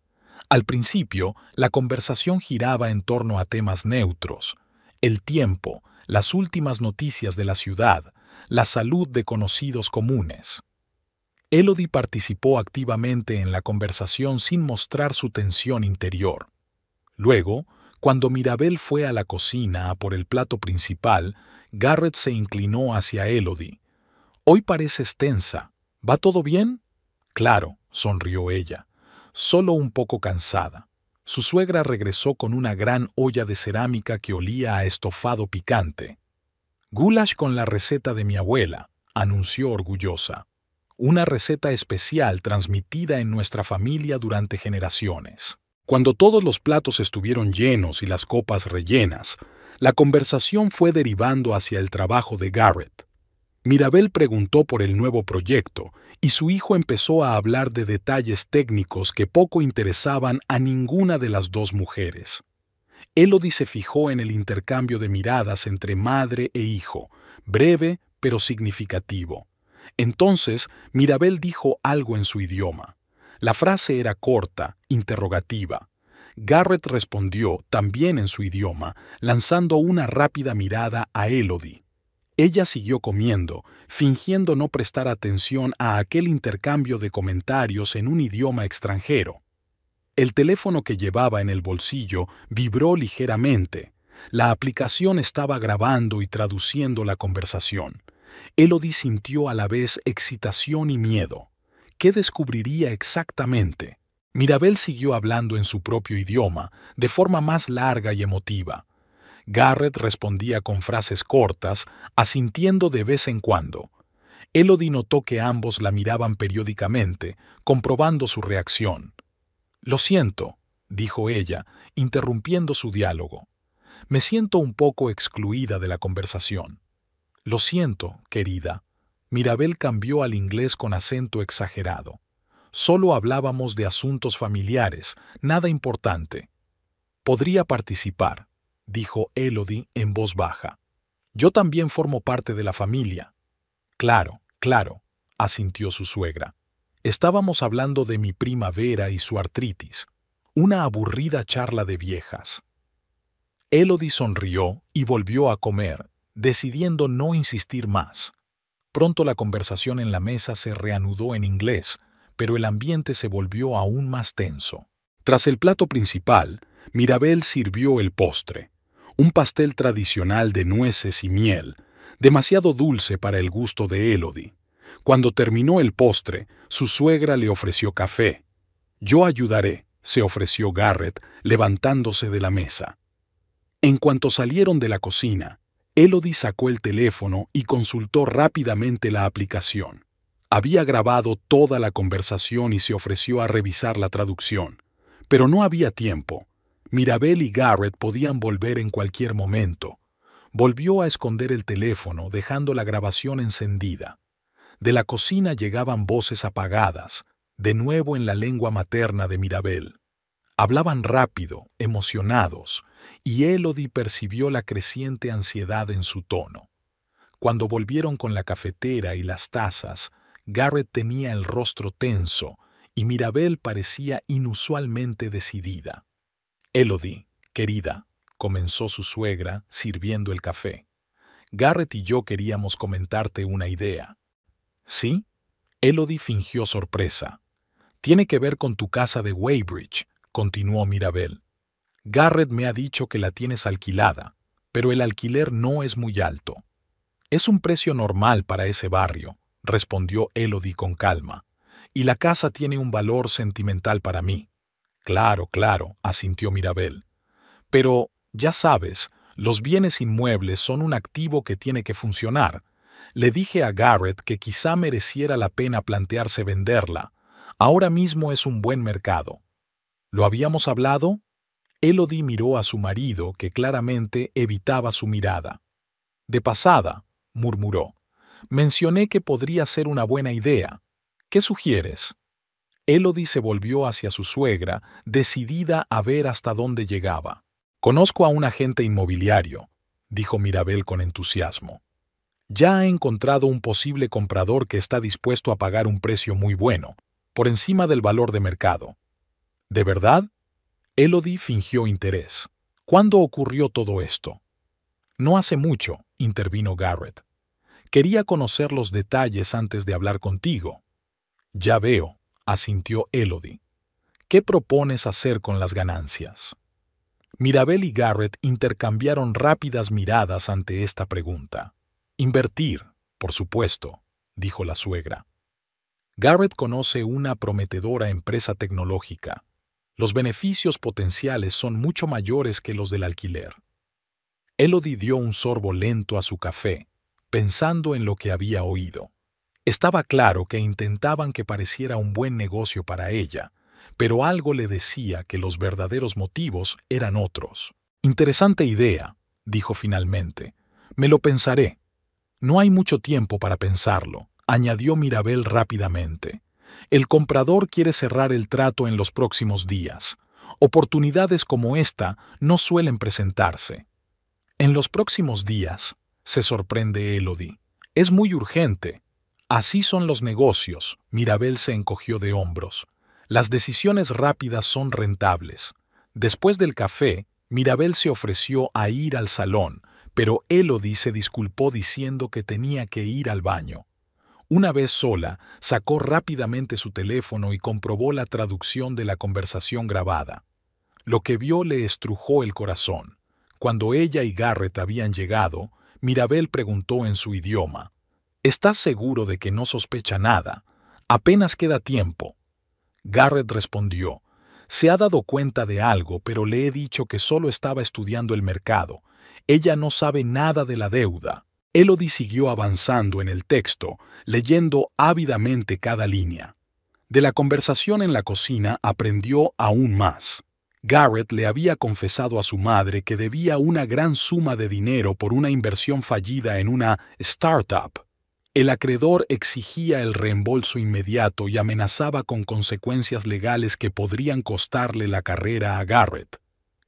Al principio, la conversación giraba en torno a temas neutros: el tiempo, las últimas noticias de la ciudad, la salud de conocidos comunes. Elodie participó activamente en la conversación sin mostrar su tensión interior. Luego, cuando Mirabel fue a la cocina a por el plato principal, Garrett se inclinó hacia Elodie. «Hoy pareces tensa. ¿Va todo bien?». «Claro», sonrió ella, «solo un poco cansada». Su suegra regresó con una gran olla de cerámica que olía a estofado picante. «Goulash con la receta de mi abuela», anunció orgullosa. «Una receta especial transmitida en nuestra familia durante generaciones». Cuando todos los platos estuvieron llenos y las copas rellenas, la conversación fue derivando hacia el trabajo de Garrett. Mirabel preguntó por el nuevo proyecto y su hijo empezó a hablar de detalles técnicos que poco interesaban a ninguna de las dos mujeres. Elodie se fijó en el intercambio de miradas entre madre e hijo, breve pero significativo. Entonces, Mirabel dijo algo en su idioma. La frase era corta, interrogativa. Garrett respondió, también en su idioma, lanzando una rápida mirada a Elodie. Ella siguió comiendo, fingiendo no prestar atención a aquel intercambio de comentarios en un idioma extranjero. El teléfono que llevaba en el bolsillo vibró ligeramente. La aplicación estaba grabando y traduciendo la conversación. Elodie sintió a la vez excitación y miedo. ¿Qué descubriría exactamente? Mirabel siguió hablando en su propio idioma, de forma más larga y emotiva. Garrett respondía con frases cortas, asintiendo de vez en cuando. Elodie notó que ambos la miraban periódicamente, comprobando su reacción. «Lo siento», dijo ella, interrumpiendo su diálogo. «Me siento un poco excluida de la conversación». «Lo siento, querida». Mirabel cambió al inglés con acento exagerado. «Solo hablábamos de asuntos familiares, nada importante». «Podría participar», dijo Elodie en voz baja. «Yo también formo parte de la familia». «Claro, claro», asintió su suegra. «Estábamos hablando de mi prima Vera y su artritis. Una aburrida charla de viejas». Elodie sonrió y volvió a comer, decidiendo no insistir más. Pronto la conversación en la mesa se reanudó en inglés, pero el ambiente se volvió aún más tenso. Tras el plato principal, Mirabel sirvió el postre, un pastel tradicional de nueces y miel, demasiado dulce para el gusto de Elodie. Cuando terminó el postre, su suegra le ofreció café. «Yo ayudaré», se ofreció Garrett, levantándose de la mesa. En cuanto salieron de la cocina, Elodie sacó el teléfono y consultó rápidamente la aplicación. Había grabado toda la conversación y se ofreció a revisar la traducción. Pero no había tiempo. Mirabel y Garrett podían volver en cualquier momento. Volvió a esconder el teléfono, dejando la grabación encendida. De la cocina llegaban voces apagadas, de nuevo en la lengua materna de Mirabel. Hablaban rápido, emocionados, y Elodie percibió la creciente ansiedad en su tono. Cuando volvieron con la cafetera y las tazas, Garrett tenía el rostro tenso y Mirabel parecía inusualmente decidida. «Elodie, querida», comenzó su suegra, sirviendo el café. «Garrett y yo queríamos comentarte una idea». «¿Sí?» Elodie fingió sorpresa. «Tiene que ver con tu casa de Weybridge», continuó Mirabel. «Garrett me ha dicho que la tienes alquilada, pero el alquiler no es muy alto». «Es un precio normal para ese barrio», respondió Elodie con calma. «Y la casa tiene un valor sentimental para mí». «Claro, claro», asintió Mirabel. «Pero, ya sabes, los bienes inmuebles son un activo que tiene que funcionar. Le dije a Garrett que quizá mereciera la pena plantearse venderla. Ahora mismo es un buen mercado». «¿Lo habíamos hablado?» Elodie miró a su marido, que claramente evitaba su mirada. «De pasada», murmuró. «Mencioné que podría ser una buena idea. ¿Qué sugieres?» Elodie se volvió hacia su suegra, decidida a ver hasta dónde llegaba. «Conozco a un agente inmobiliario», dijo Mirabel con entusiasmo. «Ya ha encontrado un posible comprador que está dispuesto a pagar un precio muy bueno, por encima del valor de mercado». «¿De verdad?» Elodie fingió interés. «¿Cuándo ocurrió todo esto?» «No hace mucho», intervino Garrett. «Quería conocer los detalles antes de hablar contigo». «Ya veo», asintió Elodie. «¿Qué propones hacer con las ganancias?» Mirabel y Garrett intercambiaron rápidas miradas ante esta pregunta. «Invertir, por supuesto», dijo la suegra. «Garrett conoce una prometedora empresa tecnológica. Los beneficios potenciales son mucho mayores que los del alquiler». Elodie dio un sorbo lento a su café, pensando en lo que había oído. Estaba claro que intentaban que pareciera un buen negocio para ella, pero algo le decía que los verdaderos motivos eran otros. «Interesante idea», dijo finalmente. «Me lo pensaré». «No hay mucho tiempo para pensarlo», añadió Mirabel rápidamente. «El comprador quiere cerrar el trato en los próximos días. Oportunidades como esta no suelen presentarse». «En los próximos días», se sorprende Elodie. «Es muy urgente». «Así son los negocios», Mirabel se encogió de hombros. «Las decisiones rápidas son rentables». Después del café, Mirabel se ofreció a ir al salón, pero Elodie se disculpó diciendo que tenía que ir al baño. Una vez sola, sacó rápidamente su teléfono y comprobó la traducción de la conversación grabada. Lo que vio le estrujó el corazón. Cuando ella y Garrett habían llegado, Mirabel preguntó en su idioma: «¿Estás seguro de que no sospecha nada? Apenas queda tiempo». Garrett respondió: «Se ha dado cuenta de algo, pero le he dicho que solo estaba estudiando el mercado. Ella no sabe nada de la deuda». Elodie siguió avanzando en el texto, leyendo ávidamente cada línea. De la conversación en la cocina aprendió aún más. Garrett le había confesado a su madre que debía una gran suma de dinero por una inversión fallida en una startup. El acreedor exigía el reembolso inmediato y amenazaba con consecuencias legales que podrían costarle la carrera a Garrett.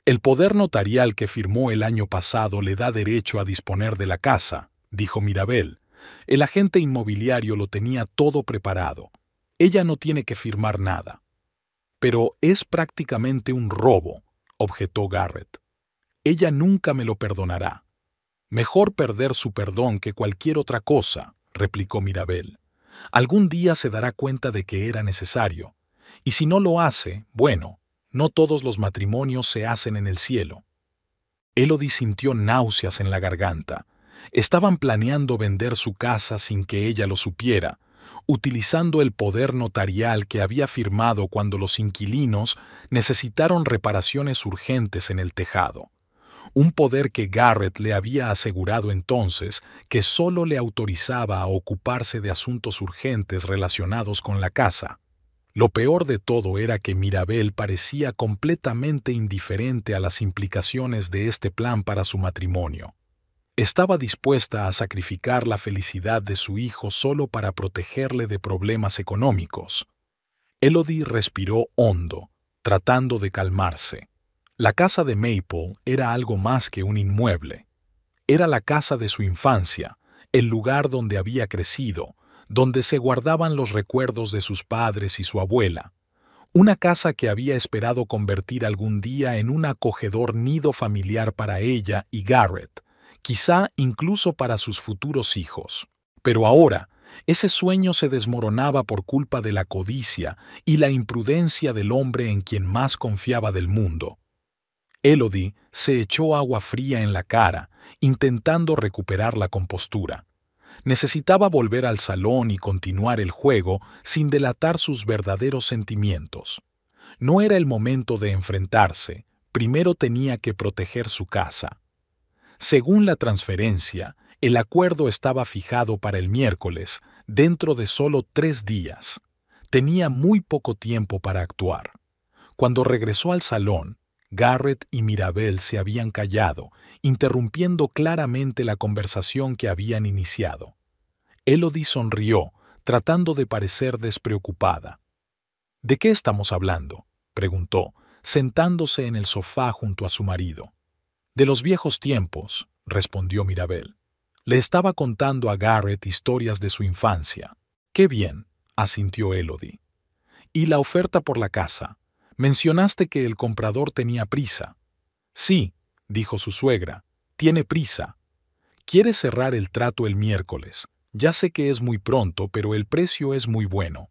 El poder notarial que firmó el año pasado le da derecho a disponer de la casa, dijo Mirabel. El agente inmobiliario lo tenía todo preparado. Ella no tiene que firmar nada. Pero es prácticamente un robo, objetó Garrett. Ella nunca me lo perdonará. Mejor perder su perdón que cualquier otra cosa, replicó Mirabel. Algún día se dará cuenta de que era necesario. Y si no lo hace, bueno, no todos los matrimonios se hacen en el cielo. Elodie sintió náuseas en la garganta. Estaban planeando vender su casa sin que ella lo supiera, utilizando el poder notarial que había firmado cuando los inquilinos necesitaron reparaciones urgentes en el tejado. Un poder que Garrett le había asegurado entonces que solo le autorizaba a ocuparse de asuntos urgentes relacionados con la casa. Lo peor de todo era que Mirabel parecía completamente indiferente a las implicaciones de este plan para su matrimonio. Estaba dispuesta a sacrificar la felicidad de su hijo solo para protegerle de problemas económicos. Elodie respiró hondo, tratando de calmarse. La casa de Maple era algo más que un inmueble. Era la casa de su infancia, el lugar donde había crecido, donde se guardaban los recuerdos de sus padres y su abuela. Una casa que había esperado convertir algún día en un acogedor nido familiar para ella y Garrett, quizá incluso para sus futuros hijos. Pero ahora, ese sueño se desmoronaba por culpa de la codicia y la imprudencia del hombre en quien más confiaba del mundo. Elodie se echó agua fría en la cara, intentando recuperar la compostura. Necesitaba volver al salón y continuar el juego sin delatar sus verdaderos sentimientos. No era el momento de enfrentarse, primero tenía que proteger su casa. Según la transferencia, el acuerdo estaba fijado para el miércoles, dentro de solo 3 días. Tenía muy poco tiempo para actuar. Cuando regresó al salón, Garrett y Mirabel se habían callado, interrumpiendo claramente la conversación que habían iniciado. Elodie sonrió, tratando de parecer despreocupada. «¿De qué estamos hablando?», preguntó, sentándose en el sofá junto a su marido. «De los viejos tiempos», respondió Mirabel. Le estaba contando a Garrett historias de su infancia. «Qué bien», asintió Elodie. «¿Y la oferta por la casa? Mencionaste que el comprador tenía prisa». «Sí», dijo su suegra, «tiene prisa. Quiere cerrar el trato el miércoles. Ya sé que es muy pronto, pero el precio es muy bueno».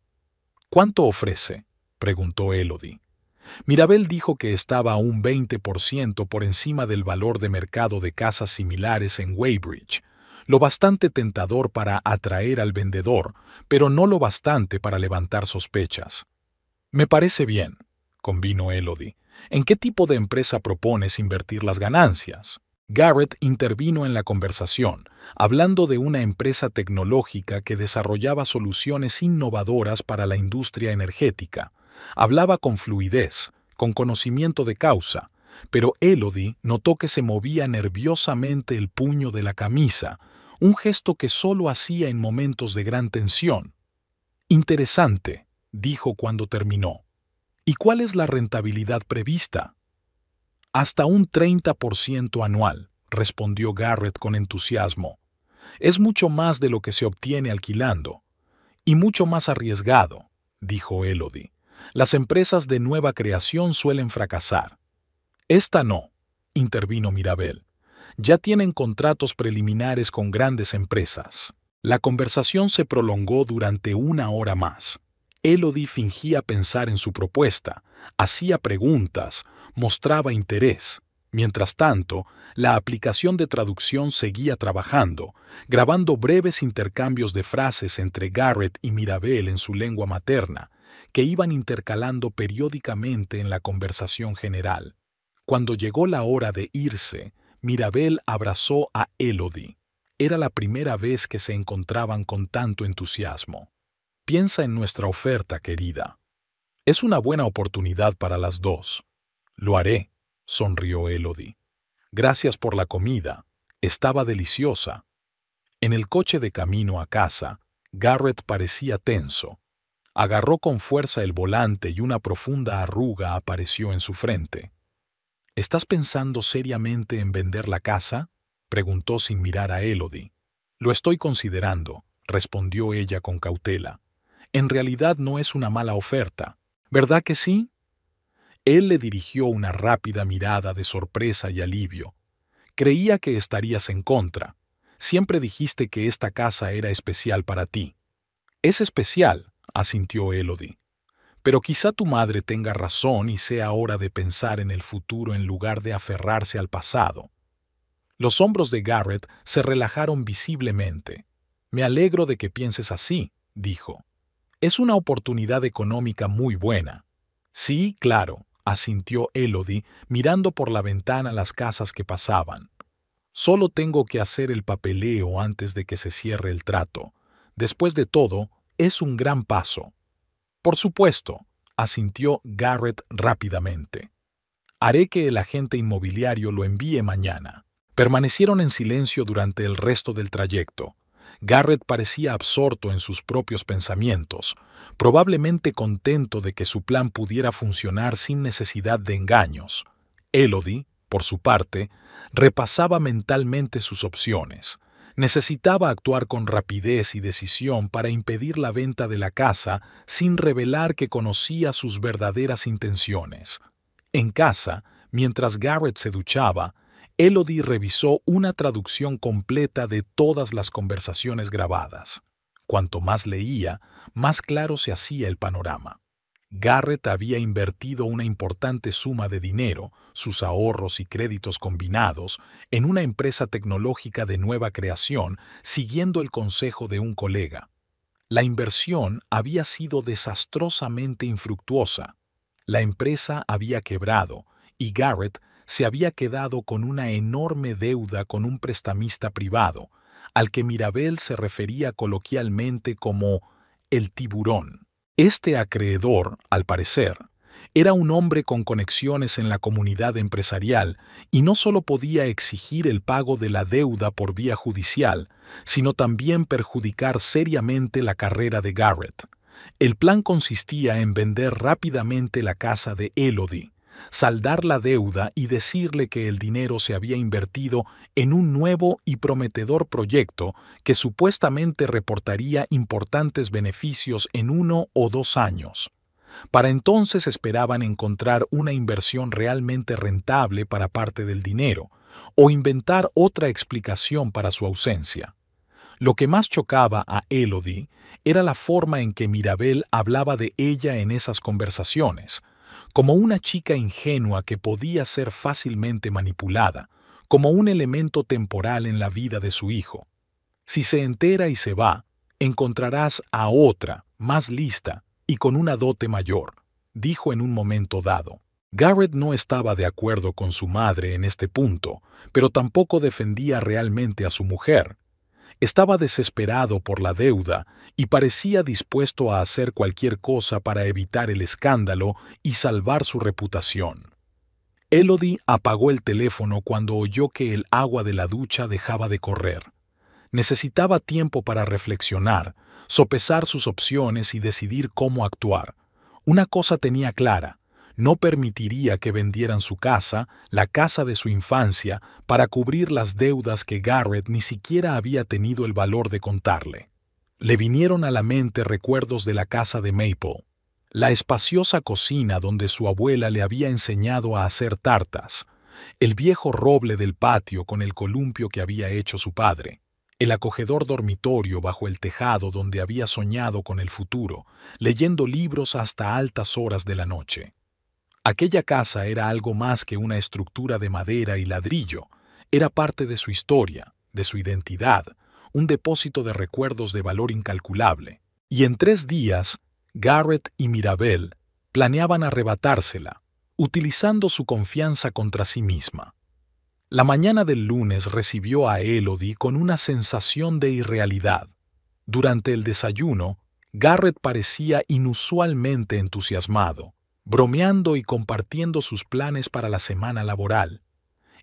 «¿Cuánto ofrece?», preguntó Elodie. Mirabel dijo que estaba un 20% por encima del valor de mercado de casas similares en Weybridge, lo bastante tentador para atraer al vendedor, pero no lo bastante para levantar sospechas. «Me parece bien», convino Elodie. «¿En qué tipo de empresa propones invertir las ganancias?». Garrett intervino en la conversación, hablando de una empresa tecnológica que desarrollaba soluciones innovadoras para la industria energética. Hablaba con fluidez, con conocimiento de causa, pero Elodie notó que se movía nerviosamente el puño de la camisa, un gesto que solo hacía en momentos de gran tensión. «Interesante», dijo cuando terminó. «¿Y cuál es la rentabilidad prevista?». «Hasta un 30% anual», respondió Garrett con entusiasmo. «Es mucho más de lo que se obtiene alquilando». «Y mucho más arriesgado», dijo Elodie. «Las empresas de nueva creación suelen fracasar». «Esta no», intervino Mirabel. «Ya tienen contratos preliminares con grandes empresas». La conversación se prolongó durante 1 hora más. Elodie fingía pensar en su propuesta, hacía preguntas, mostraba interés. Mientras tanto, la aplicación de traducción seguía trabajando, grabando breves intercambios de frases entre Garrett y Mirabel en su lengua materna, que iban intercalando periódicamente en la conversación general. Cuando llegó la hora de irse, Mirabel abrazó a Elodie. Era la primera vez que se encontraban con tanto entusiasmo. Piensa en nuestra oferta, querida. Es una buena oportunidad para las dos. Lo haré, sonrió Elodie. Gracias por la comida. Estaba deliciosa. En el coche de camino a casa, Garrett parecía tenso. Agarró con fuerza el volante y una profunda arruga apareció en su frente. ¿Estás pensando seriamente en vender la casa?, preguntó sin mirar a Elodie. Lo estoy considerando, respondió ella con cautela. En realidad no es una mala oferta. ¿Verdad que sí? Él le dirigió una rápida mirada de sorpresa y alivio. Creía que estarías en contra. Siempre dijiste que esta casa era especial para ti. Es especial, asintió Elodie. Pero quizá tu madre tenga razón y sea hora de pensar en el futuro en lugar de aferrarse al pasado. Los hombros de Garrett se relajaron visiblemente. Me alegro de que pienses así, dijo. Es una oportunidad económica muy buena. Sí, claro, asintió Elodie, mirando por la ventana las casas que pasaban. Solo tengo que hacer el papeleo antes de que se cierre el trato. Después de todo, es un gran paso. Por supuesto, asintió Garrett rápidamente. Haré que el agente inmobiliario lo envíe mañana. Permanecieron en silencio durante el resto del trayecto. Garrett parecía absorto en sus propios pensamientos, probablemente contento de que su plan pudiera funcionar sin necesidad de engaños. Elodie, por su parte, repasaba mentalmente sus opciones. Necesitaba actuar con rapidez y decisión para impedir la venta de la casa sin revelar que conocía sus verdaderas intenciones. En casa, mientras Garrett se duchaba, Elodie revisó una traducción completa de todas las conversaciones grabadas. Cuanto más leía, más claro se hacía el panorama. Garrett había invertido una importante suma de dinero, sus ahorros y créditos combinados, en una empresa tecnológica de nueva creación, siguiendo el consejo de un colega. La inversión había sido desastrosamente infructuosa. La empresa había quebrado y Garrett se había quedado con una enorme deuda con un prestamista privado, al que Mirabel se refería coloquialmente como el tiburón. Este acreedor, al parecer, era un hombre con conexiones en la comunidad empresarial y no solo podía exigir el pago de la deuda por vía judicial, sino también perjudicar seriamente la carrera de Garrett. El plan consistía en vender rápidamente la casa de Elodie, saldar la deuda y decirle que el dinero se había invertido en un nuevo y prometedor proyecto que supuestamente reportaría importantes beneficios en 1 o 2 años. Para entonces esperaban encontrar una inversión realmente rentable para parte del dinero, o inventar otra explicación para su ausencia. Lo que más chocaba a Elodie era la forma en que Mirabel hablaba de ella en esas conversaciones, como una chica ingenua que podía ser fácilmente manipulada, como un elemento temporal en la vida de su hijo. Si se entera y se va, encontrarás a otra, más lista y con una dote mayor, dijo en un momento dado. Garrett no estaba de acuerdo con su madre en este punto, pero tampoco defendía realmente a su mujer. Estaba desesperado por la deuda y parecía dispuesto a hacer cualquier cosa para evitar el escándalo y salvar su reputación. Elodie apagó el teléfono cuando oyó que el agua de la ducha dejaba de correr. Necesitaba tiempo para reflexionar, sopesar sus opciones y decidir cómo actuar. Una cosa tenía clara: no permitiría que vendieran su casa, la casa de su infancia, para cubrir las deudas que Garrett ni siquiera había tenido el valor de contarle. Le vinieron a la mente recuerdos de la casa de Maple, la espaciosa cocina donde su abuela le había enseñado a hacer tartas, el viejo roble del patio con el columpio que había hecho su padre, el acogedor dormitorio bajo el tejado donde había soñado con el futuro, leyendo libros hasta altas horas de la noche. Aquella casa era algo más que una estructura de madera y ladrillo. Era parte de su historia, de su identidad, un depósito de recuerdos de valor incalculable. Y en 3 días, Garrett y Mirabel planeaban arrebatársela, utilizando su confianza contra sí misma. La mañana del lunes recibió a Elodie con una sensación de irrealidad. Durante el desayuno, Garrett parecía inusualmente entusiasmado, bromeando y compartiendo sus planes para la semana laboral.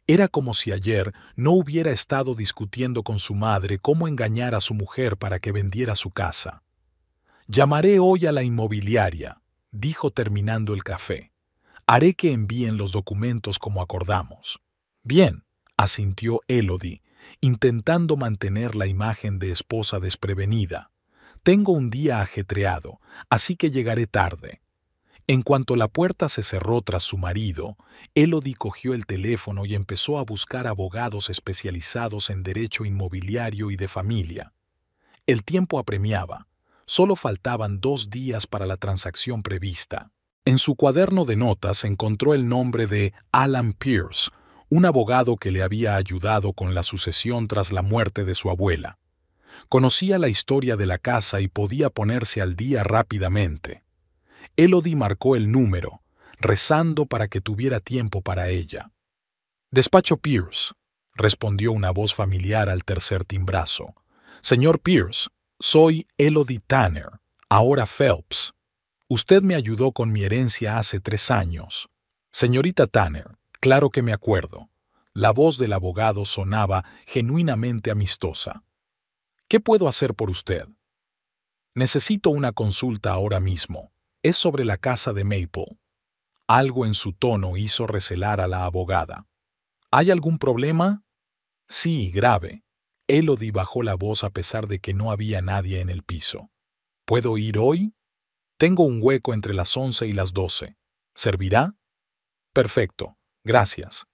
Era como si ayer no hubiera estado discutiendo con su madre cómo engañar a su mujer para que vendiera su casa. «Llamaré hoy a la inmobiliaria», dijo terminando el café. «Haré que envíen los documentos como acordamos». «Bien», asintió Elodie, intentando mantener la imagen de esposa desprevenida. «Tengo un día ajetreado, así que llegaré tarde». En cuanto la puerta se cerró tras su marido, Elodie cogió el teléfono y empezó a buscar abogados especializados en derecho inmobiliario y de familia. El tiempo apremiaba. Solo faltaban 2 días para la transacción prevista. En su cuaderno de notas encontró el nombre de Alan Pierce, un abogado que le había ayudado con la sucesión tras la muerte de su abuela. Conocía la historia de la casa y podía ponerse al día rápidamente. Elodie marcó el número, rezando para que tuviera tiempo para ella. «Despacho Pierce», respondió una voz familiar al tercer timbrazo. «Señor Pierce, soy Elodie Tanner, ahora Phelps. Usted me ayudó con mi herencia hace 3 años». «Señorita Tanner, claro que me acuerdo». La voz del abogado sonaba genuinamente amistosa. «¿Qué puedo hacer por usted?» «Necesito una consulta ahora mismo. Es sobre la casa de Maple». Algo en su tono hizo recelar a la abogada. «¿Hay algún problema?» «Sí, grave». Elodie bajó la voz a pesar de que no había nadie en el piso. «¿Puedo ir hoy?» «Tengo un hueco entre las 11 y las 12. ¿Servirá?» «Perfecto, gracias».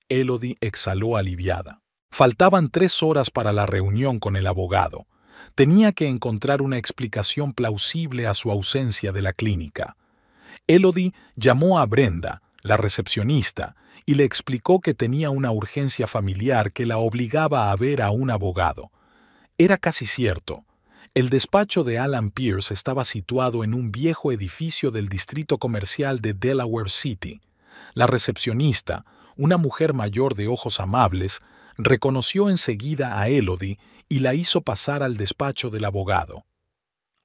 Elodie exhaló aliviada. Faltaban 3 horas para la reunión con el abogado. Tenía que encontrar una explicación plausible a su ausencia de la clínica. Elodie llamó a Brenda, la recepcionista, y le explicó que tenía una urgencia familiar que la obligaba a ver a un abogado. Era casi cierto. El despacho de Alan Pierce estaba situado en un viejo edificio del distrito comercial de Delaware City. La recepcionista, una mujer mayor de ojos amables, reconoció enseguida a Elodie y la hizo pasar al despacho del abogado.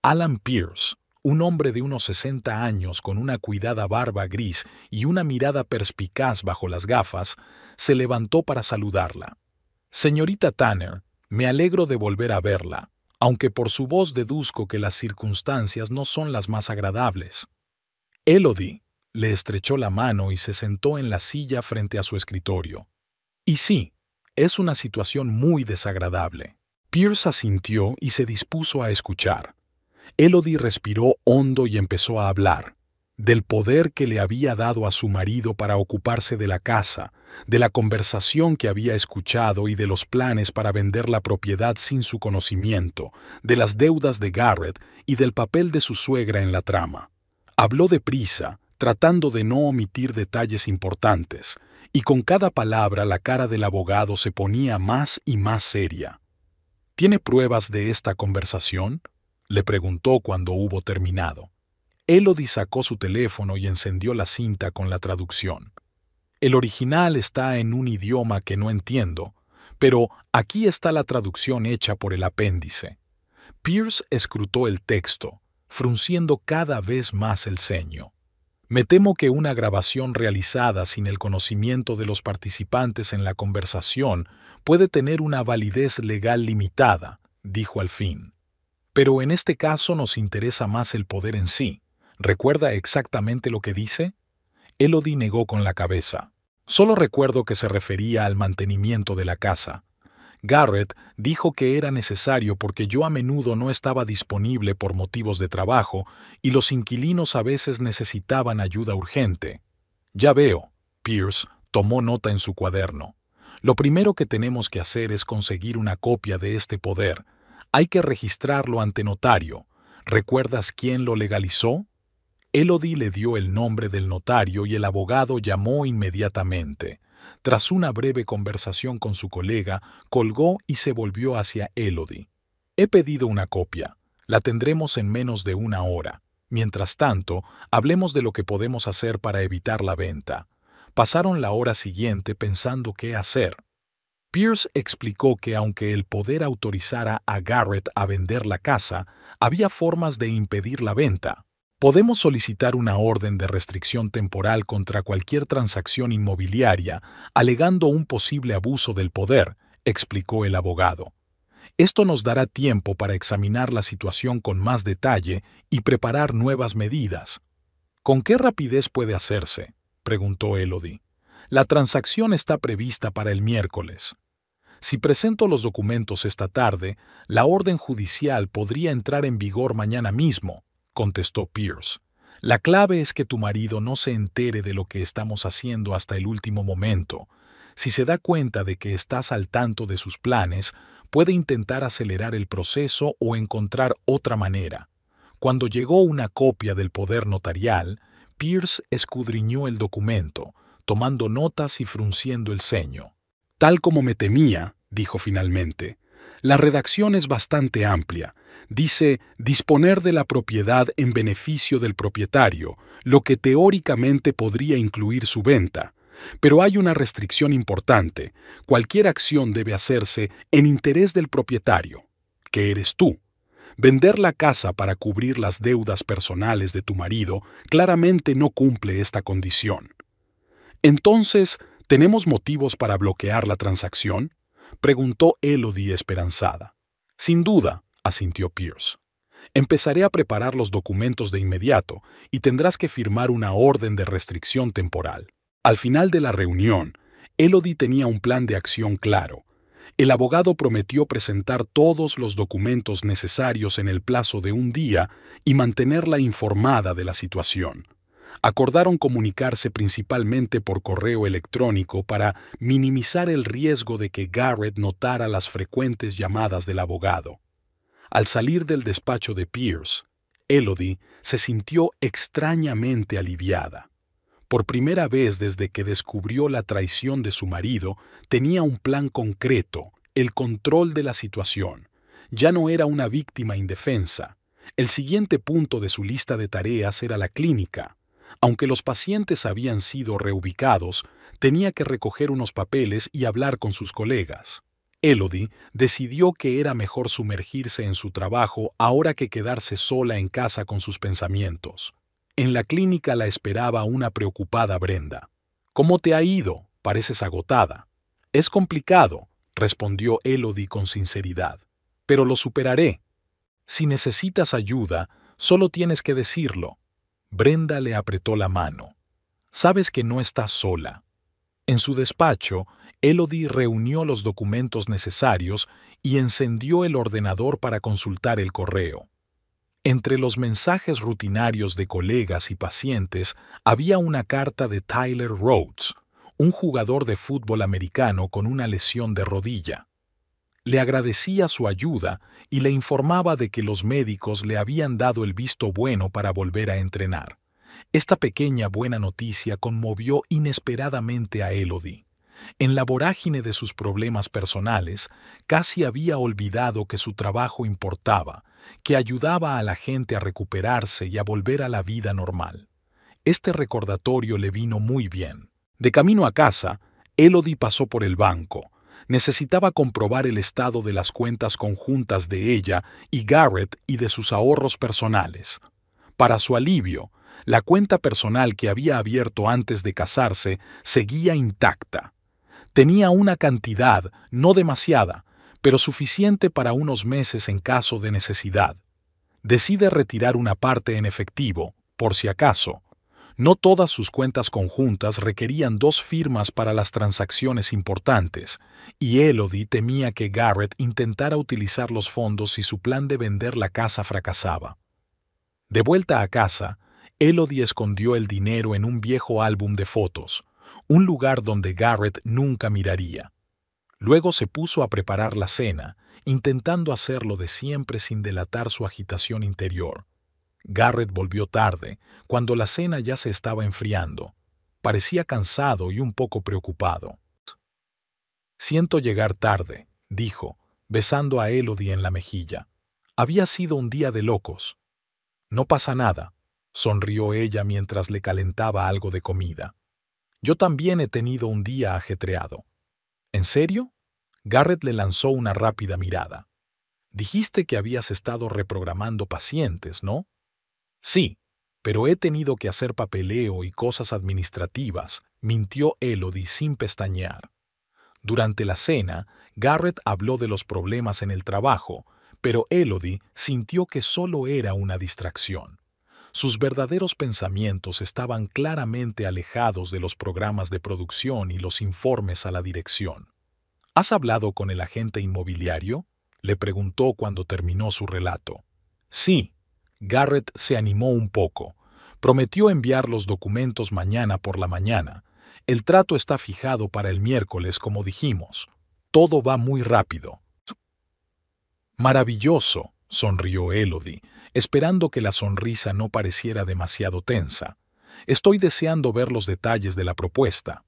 Alan Pierce, un hombre de unos 60 años con una cuidada barba gris y una mirada perspicaz bajo las gafas, se levantó para saludarla. «Señorita Tanner, me alegro de volver a verla, aunque por su voz deduzco que las circunstancias no son las más agradables». Elodie le estrechó la mano y se sentó en la silla frente a su escritorio. «Y sí, es una situación muy desagradable». Pierce asintió y se dispuso a escuchar. Elodie respiró hondo y empezó a hablar. Del poder que le había dado a su marido para ocuparse de la casa, de la conversación que había escuchado y de los planes para vender la propiedad sin su conocimiento, de las deudas de Garrett y del papel de su suegra en la trama. Habló deprisa, tratando de no omitir detalles importantes, y con cada palabra la cara del abogado se ponía más y más seria. «¿Tiene pruebas de esta conversación?», le preguntó cuando hubo terminado. Elodie sacó su teléfono y encendió la cinta con la traducción. «El original está en un idioma que no entiendo, pero aquí está la traducción hecha por el apéndice». Pierce escrutó el texto, frunciendo cada vez más el ceño. «Me temo que una grabación realizada sin el conocimiento de los participantes en la conversación puede tener una validez legal limitada», dijo al fin. «Pero en este caso nos interesa más el poder en sí. ¿Recuerda exactamente lo que dice?» Elodie negó con la cabeza. «Solo recuerdo que se refería al mantenimiento de la casa. Garrett dijo que era necesario porque yo a menudo no estaba disponible por motivos de trabajo y los inquilinos a veces necesitaban ayuda urgente». «Ya veo». Pierce tomó nota en su cuaderno. «Lo primero que tenemos que hacer es conseguir una copia de este poder. Hay que registrarlo ante notario. ¿Recuerdas quién lo legalizó?» Elodie le dio el nombre del notario y el abogado llamó inmediatamente. Tras una breve conversación con su colega, colgó y se volvió hacia Elodie. «He pedido una copia. La tendremos en menos de 1 hora. Mientras tanto, hablemos de lo que podemos hacer para evitar la venta. Pasaron la hora siguiente pensando qué hacer. Pierce explicó que aunque el poder autorizara a Garrett a vender la casa, había formas de impedir la venta. Podemos solicitar una orden de restricción temporal contra cualquier transacción inmobiliaria, alegando un posible abuso del poder, explicó el abogado. Esto nos dará tiempo para examinar la situación con más detalle y preparar nuevas medidas. ¿Con qué rapidez puede hacerse?, preguntó Elodie. La transacción está prevista para el miércoles. Si presento los documentos esta tarde, la orden judicial podría entrar en vigor mañana mismo, contestó Pierce. La clave es que tu marido no se entere de lo que estamos haciendo hasta el último momento. Si se da cuenta de que estás al tanto de sus planes, puede intentar acelerar el proceso o encontrar otra manera. Cuando llegó una copia del poder notarial, Pierce escudriñó el documento, tomando notas y frunciendo el ceño. Tal como me temía, dijo finalmente. La redacción es bastante amplia. Dice disponer de la propiedad en beneficio del propietario, lo que teóricamente podría incluir su venta. Pero hay una restricción importante. Cualquier acción debe hacerse en interés del propietario, que eres tú. Vender la casa para cubrir las deudas personales de tu marido claramente no cumple esta condición. Entonces, ¿tenemos motivos para bloquear la transacción?, preguntó Elodie esperanzada. Sin duda, asintió Pierce. Empezaré a preparar los documentos de inmediato y tendrás que firmar una orden de restricción temporal. Al final de la reunión, Elodie tenía un plan de acción claro. El abogado prometió presentar todos los documentos necesarios en el plazo de un día y mantenerla informada de la situación. Acordaron comunicarse principalmente por correo electrónico para minimizar el riesgo de que Garrett notara las frecuentes llamadas del abogado. Al salir del despacho de Pierce, Elodie se sintió extrañamente aliviada. Por primera vez desde que descubrió la traición de su marido, tenía un plan concreto, el control de la situación. Ya no era una víctima indefensa. El siguiente punto de su lista de tareas era la clínica. Aunque los pacientes habían sido reubicados, tenía que recoger unos papeles y hablar con sus colegas. Elodie decidió que era mejor sumergirse en su trabajo ahora que quedarse sola en casa con sus pensamientos. En la clínica la esperaba una preocupada Brenda. «¿Cómo te ha ido? Pareces agotada». «Es complicado», respondió Elodie con sinceridad. «Pero lo superaré. Si necesitas ayuda, solo tienes que decirlo». Brenda le apretó la mano. «Sabes que no estás sola». En su despacho, Elodie reunió los documentos necesarios y encendió el ordenador para consultar el correo. Entre los mensajes rutinarios de colegas y pacientes había una carta de Tyler Rhodes, un jugador de fútbol americano con una lesión de rodilla. Le agradecía su ayuda y le informaba de que los médicos le habían dado el visto bueno para volver a entrenar. Esta pequeña buena noticia conmovió inesperadamente a Elodie. En la vorágine de sus problemas personales, casi había olvidado que su trabajo importaba, que ayudaba a la gente a recuperarse y a volver a la vida normal. Este recordatorio le vino muy bien. De camino a casa, Elodie pasó por el banco. Necesitaba comprobar el estado de las cuentas conjuntas de ella y Garrett y de sus ahorros personales. Para su alivio, la cuenta personal que había abierto antes de casarse seguía intacta. Tenía una cantidad, no demasiada, pero suficiente para unos meses en caso de necesidad. Decide retirar una parte en efectivo, por si acaso. No todas sus cuentas conjuntas requerían 2 firmas para las transacciones importantes, y Elodie temía que Garrett intentara utilizar los fondos si su plan de vender la casa fracasaba. De vuelta a casa, Elodie escondió el dinero en un viejo álbum de fotos, un lugar donde Garrett nunca miraría. Luego se puso a preparar la cena, intentando hacerlo de siempre sin delatar su agitación interior. Garrett volvió tarde, cuando la cena ya se estaba enfriando. Parecía cansado y un poco preocupado. «Siento llegar tarde», dijo, besando a Elodie en la mejilla. Había sido un día de locos. «No pasa nada», sonrió ella mientras le calentaba algo de comida. Yo también he tenido un día ajetreado. ¿En serio? Garrett le lanzó una rápida mirada. Dijiste que habías estado reprogramando pacientes, ¿no? Sí, pero he tenido que hacer papeleo y cosas administrativas, mintió Elodie sin pestañear. Durante la cena, Garrett habló de los problemas en el trabajo, pero Elodie sintió que solo era una distracción. Sus verdaderos pensamientos estaban claramente alejados de los programas de producción y los informes a la dirección. ¿Has hablado con el agente inmobiliario?, le preguntó cuando terminó su relato. Sí. Garrett se animó un poco. Prometió enviar los documentos mañana por la mañana. El trato está fijado para el miércoles, como dijimos. Todo va muy rápido. Maravilloso, sonrió Elodie, esperando que la sonrisa no pareciera demasiado tensa. Estoy deseando ver los detalles de la propuesta.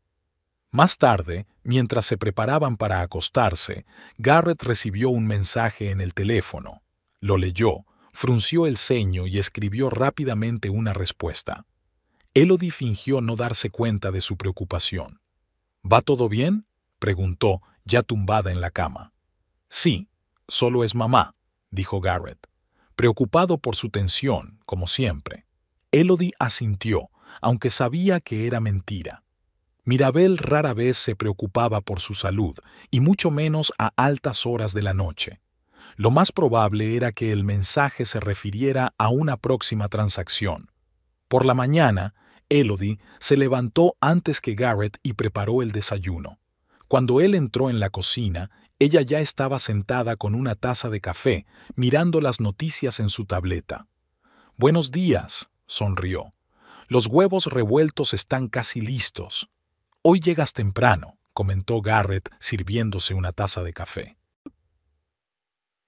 Más tarde, mientras se preparaban para acostarse, Garrett recibió un mensaje en el teléfono. Lo leyó, frunció el ceño y escribió rápidamente una respuesta. Elodie fingió no darse cuenta de su preocupación. ¿Va todo bien?, preguntó, ya tumbada en la cama. Sí, solo es mamá, dijo Garrett, preocupado por su tensión, como siempre. Elodie asintió, aunque sabía que era mentira. Mirabel rara vez se preocupaba por su salud, y mucho menos a altas horas de la noche. Lo más probable era que el mensaje se refiriera a una próxima transacción. Por la mañana, Elodie se levantó antes que Garrett y preparó el desayuno. Cuando él entró en la cocina, ella ya estaba sentada con una taza de café, mirando las noticias en su tableta. «Buenos días», sonrió. «Los huevos revueltos están casi listos». «Hoy llegas temprano», comentó Garrett sirviéndose una taza de café.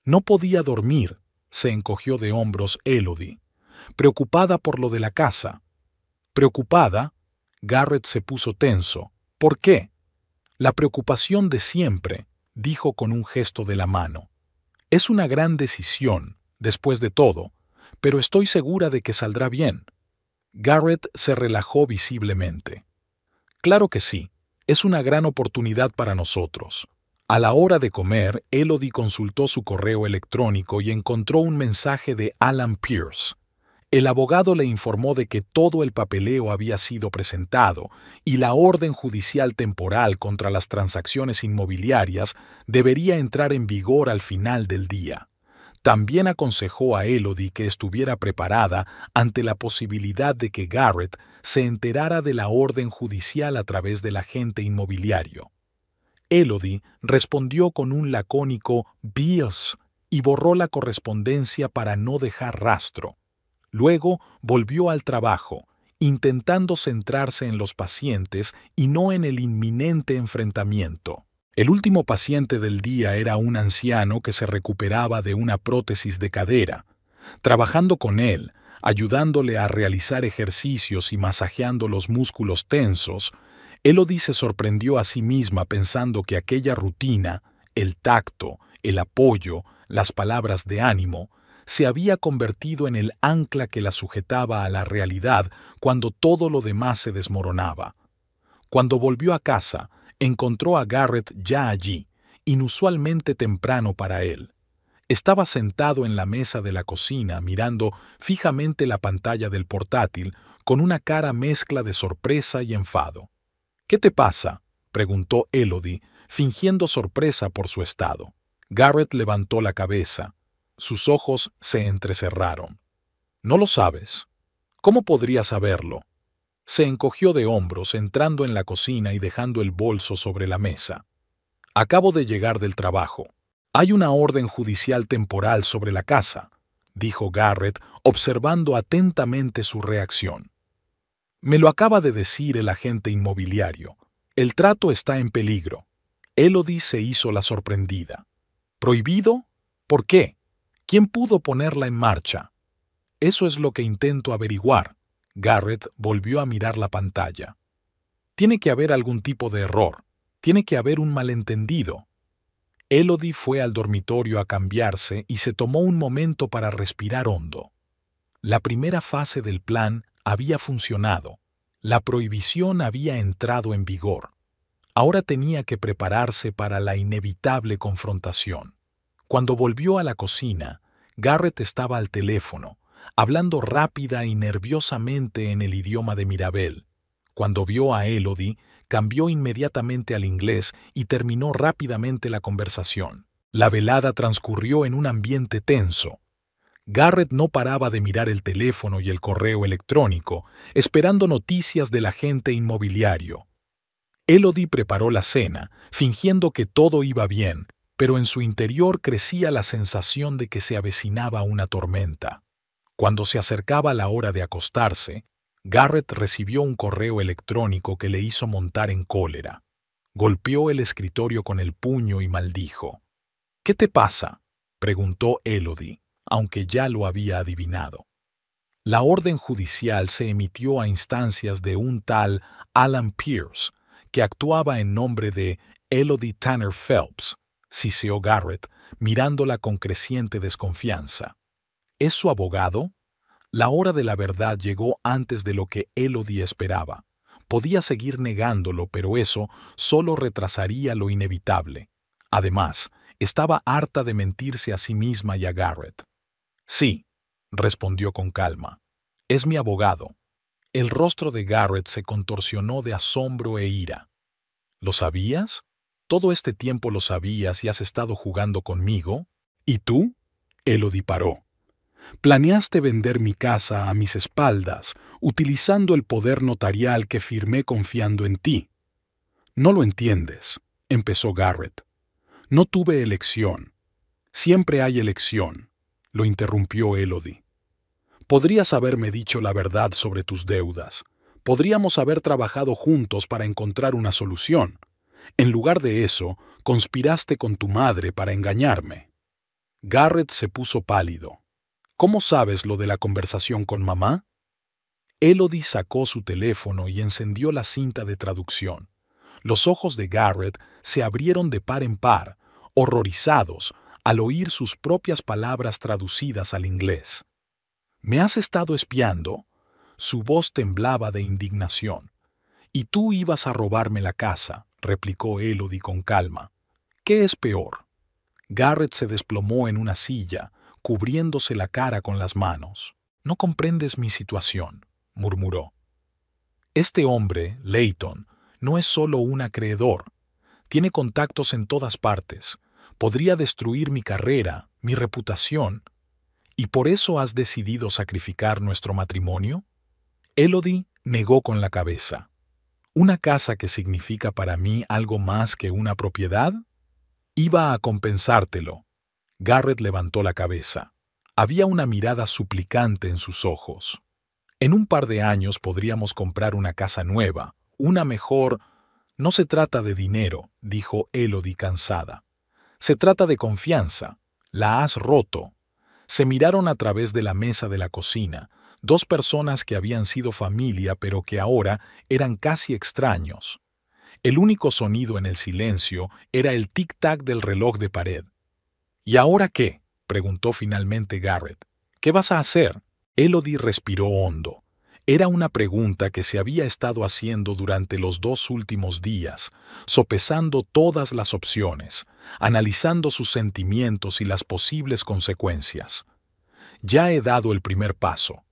No podía dormir, se encogió de hombros Elodie, preocupada por lo de la casa. ¿Preocupada? Garrett se puso tenso. ¿Por qué? La preocupación de siempre, dijo con un gesto de la mano. Es una gran decisión, después de todo, pero estoy segura de que saldrá bien. Garrett se relajó visiblemente. Claro que sí, es una gran oportunidad para nosotros. A la hora de comer, Elodie consultó su correo electrónico y encontró un mensaje de Alan Pierce. El abogado le informó de que todo el papeleo había sido presentado y la orden judicial temporal contra las transacciones inmobiliarias debería entrar en vigor al final del día. También aconsejó a Elodie que estuviera preparada ante la posibilidad de que Garrett se enterara de la orden judicial a través del agente inmobiliario. Elodie respondió con un lacónico «Bios» y borró la correspondencia para no dejar rastro. Luego volvió al trabajo, intentando centrarse en los pacientes y no en el inminente enfrentamiento. El último paciente del día era un anciano que se recuperaba de una prótesis de cadera. Trabajando con él, ayudándole a realizar ejercicios y masajeando los músculos tensos, Elodie se sorprendió a sí misma pensando que aquella rutina, el tacto, el apoyo, las palabras de ánimo, se había convertido en el ancla que la sujetaba a la realidad cuando todo lo demás se desmoronaba. Cuando volvió a casa, encontró a Garrett ya allí, inusualmente temprano para él. Estaba sentado en la mesa de la cocina mirando fijamente la pantalla del portátil con una cara mezcla de sorpresa y enfado. «¿Qué te pasa?», preguntó Elodie, fingiendo sorpresa por su estado. Garrett levantó la cabeza. Sus ojos se entrecerraron. «¿No lo sabes? ¿Cómo podría saberlo?». Se encogió de hombros entrando en la cocina y dejando el bolso sobre la mesa. «Acabo de llegar del trabajo. Hay una orden judicial temporal sobre la casa», dijo Garrett, observando atentamente su reacción. «Me lo acaba de decir el agente inmobiliario. El trato está en peligro». Elodie se hizo la sorprendida. «¿Prohibido? ¿Por qué? ¿Quién pudo ponerla en marcha?». «Eso es lo que intento averiguar». Garrett volvió a mirar la pantalla. «Tiene que haber algún tipo de error. Tiene que haber un malentendido». Elodie fue al dormitorio a cambiarse y se tomó un momento para respirar hondo. La primera fase del plan había funcionado. La prohibición había entrado en vigor. Ahora tenía que prepararse para la inevitable confrontación. Cuando volvió a la cocina, Garrett estaba al teléfono, hablando rápida y nerviosamente en el idioma de Mirabel. Cuando vio a Elodie, cambió inmediatamente al inglés y terminó rápidamente la conversación. La velada transcurrió en un ambiente tenso. Garrett no paraba de mirar el teléfono y el correo electrónico, esperando noticias del agente inmobiliario. Elodie preparó la cena, fingiendo que todo iba bien, pero en su interior crecía la sensación de que se avecinaba una tormenta. Cuando se acercaba la hora de acostarse, Garrett recibió un correo electrónico que le hizo montar en cólera. Golpeó el escritorio con el puño y maldijo. «¿Qué te pasa?», preguntó Elodie, aunque ya lo había adivinado. La orden judicial se emitió a instancias de un tal Alan Pierce, que actuaba en nombre de Elodie Tanner Phelps, siseó Garrett, mirándola con creciente desconfianza. ¿Es su abogado? La hora de la verdad llegó antes de lo que Elodie esperaba. Podía seguir negándolo, pero eso solo retrasaría lo inevitable. Además, estaba harta de mentirse a sí misma y a Garrett. «Sí», respondió con calma. «Es mi abogado». El rostro de Garrett se contorsionó de asombro e ira. «¿Lo sabías? Todo este tiempo lo sabías y has estado jugando conmigo. ¿Y tú?», Elodie paró. «Planeaste vender mi casa a mis espaldas, utilizando el poder notarial que firmé confiando en ti». «No lo entiendes», empezó Garrett. «No tuve elección». «Siempre hay elección», lo interrumpió Elodie. «Podrías haberme dicho la verdad sobre tus deudas. Podríamos haber trabajado juntos para encontrar una solución. En lugar de eso, conspiraste con tu madre para engañarme». Garrett se puso pálido. «¿Cómo sabes lo de la conversación con mamá?». Elodie sacó su teléfono y encendió la cinta de traducción. Los ojos de Garrett se abrieron de par en par, horrorizados, al oír sus propias palabras traducidas al inglés. «¿Me has estado espiando?». Su voz temblaba de indignación. «Y tú ibas a robarme la casa», replicó Elodie con calma. «¿Qué es peor?». Garrett se desplomó en una silla, cubriéndose la cara con las manos. «No comprendes mi situación», murmuró. «Este hombre, Layton, no es solo un acreedor. Tiene contactos en todas partes. Podría destruir mi carrera, mi reputación. ¿Y por eso has decidido sacrificar nuestro matrimonio?». Elodie negó con la cabeza. «¿Una casa que significa para mí algo más que una propiedad?». «Iba a compensártelo». Garrett levantó la cabeza. Había una mirada suplicante en sus ojos. «En un par de años podríamos comprar una casa nueva, una mejor». «No se trata de dinero», dijo Elodie cansada. «Se trata de confianza. La has roto». Se miraron a través de la mesa de la cocina, dos personas que habían sido familia pero que ahora eran casi extraños. El único sonido en el silencio era el tic-tac del reloj de pared. «¿Y ahora qué?», preguntó finalmente Garrett. «¿Qué vas a hacer?». Elodie respiró hondo. Era una pregunta que se había estado haciendo durante los 2 últimos días, sopesando todas las opciones, analizando sus sentimientos y las posibles consecuencias. «Ya he dado el primer paso.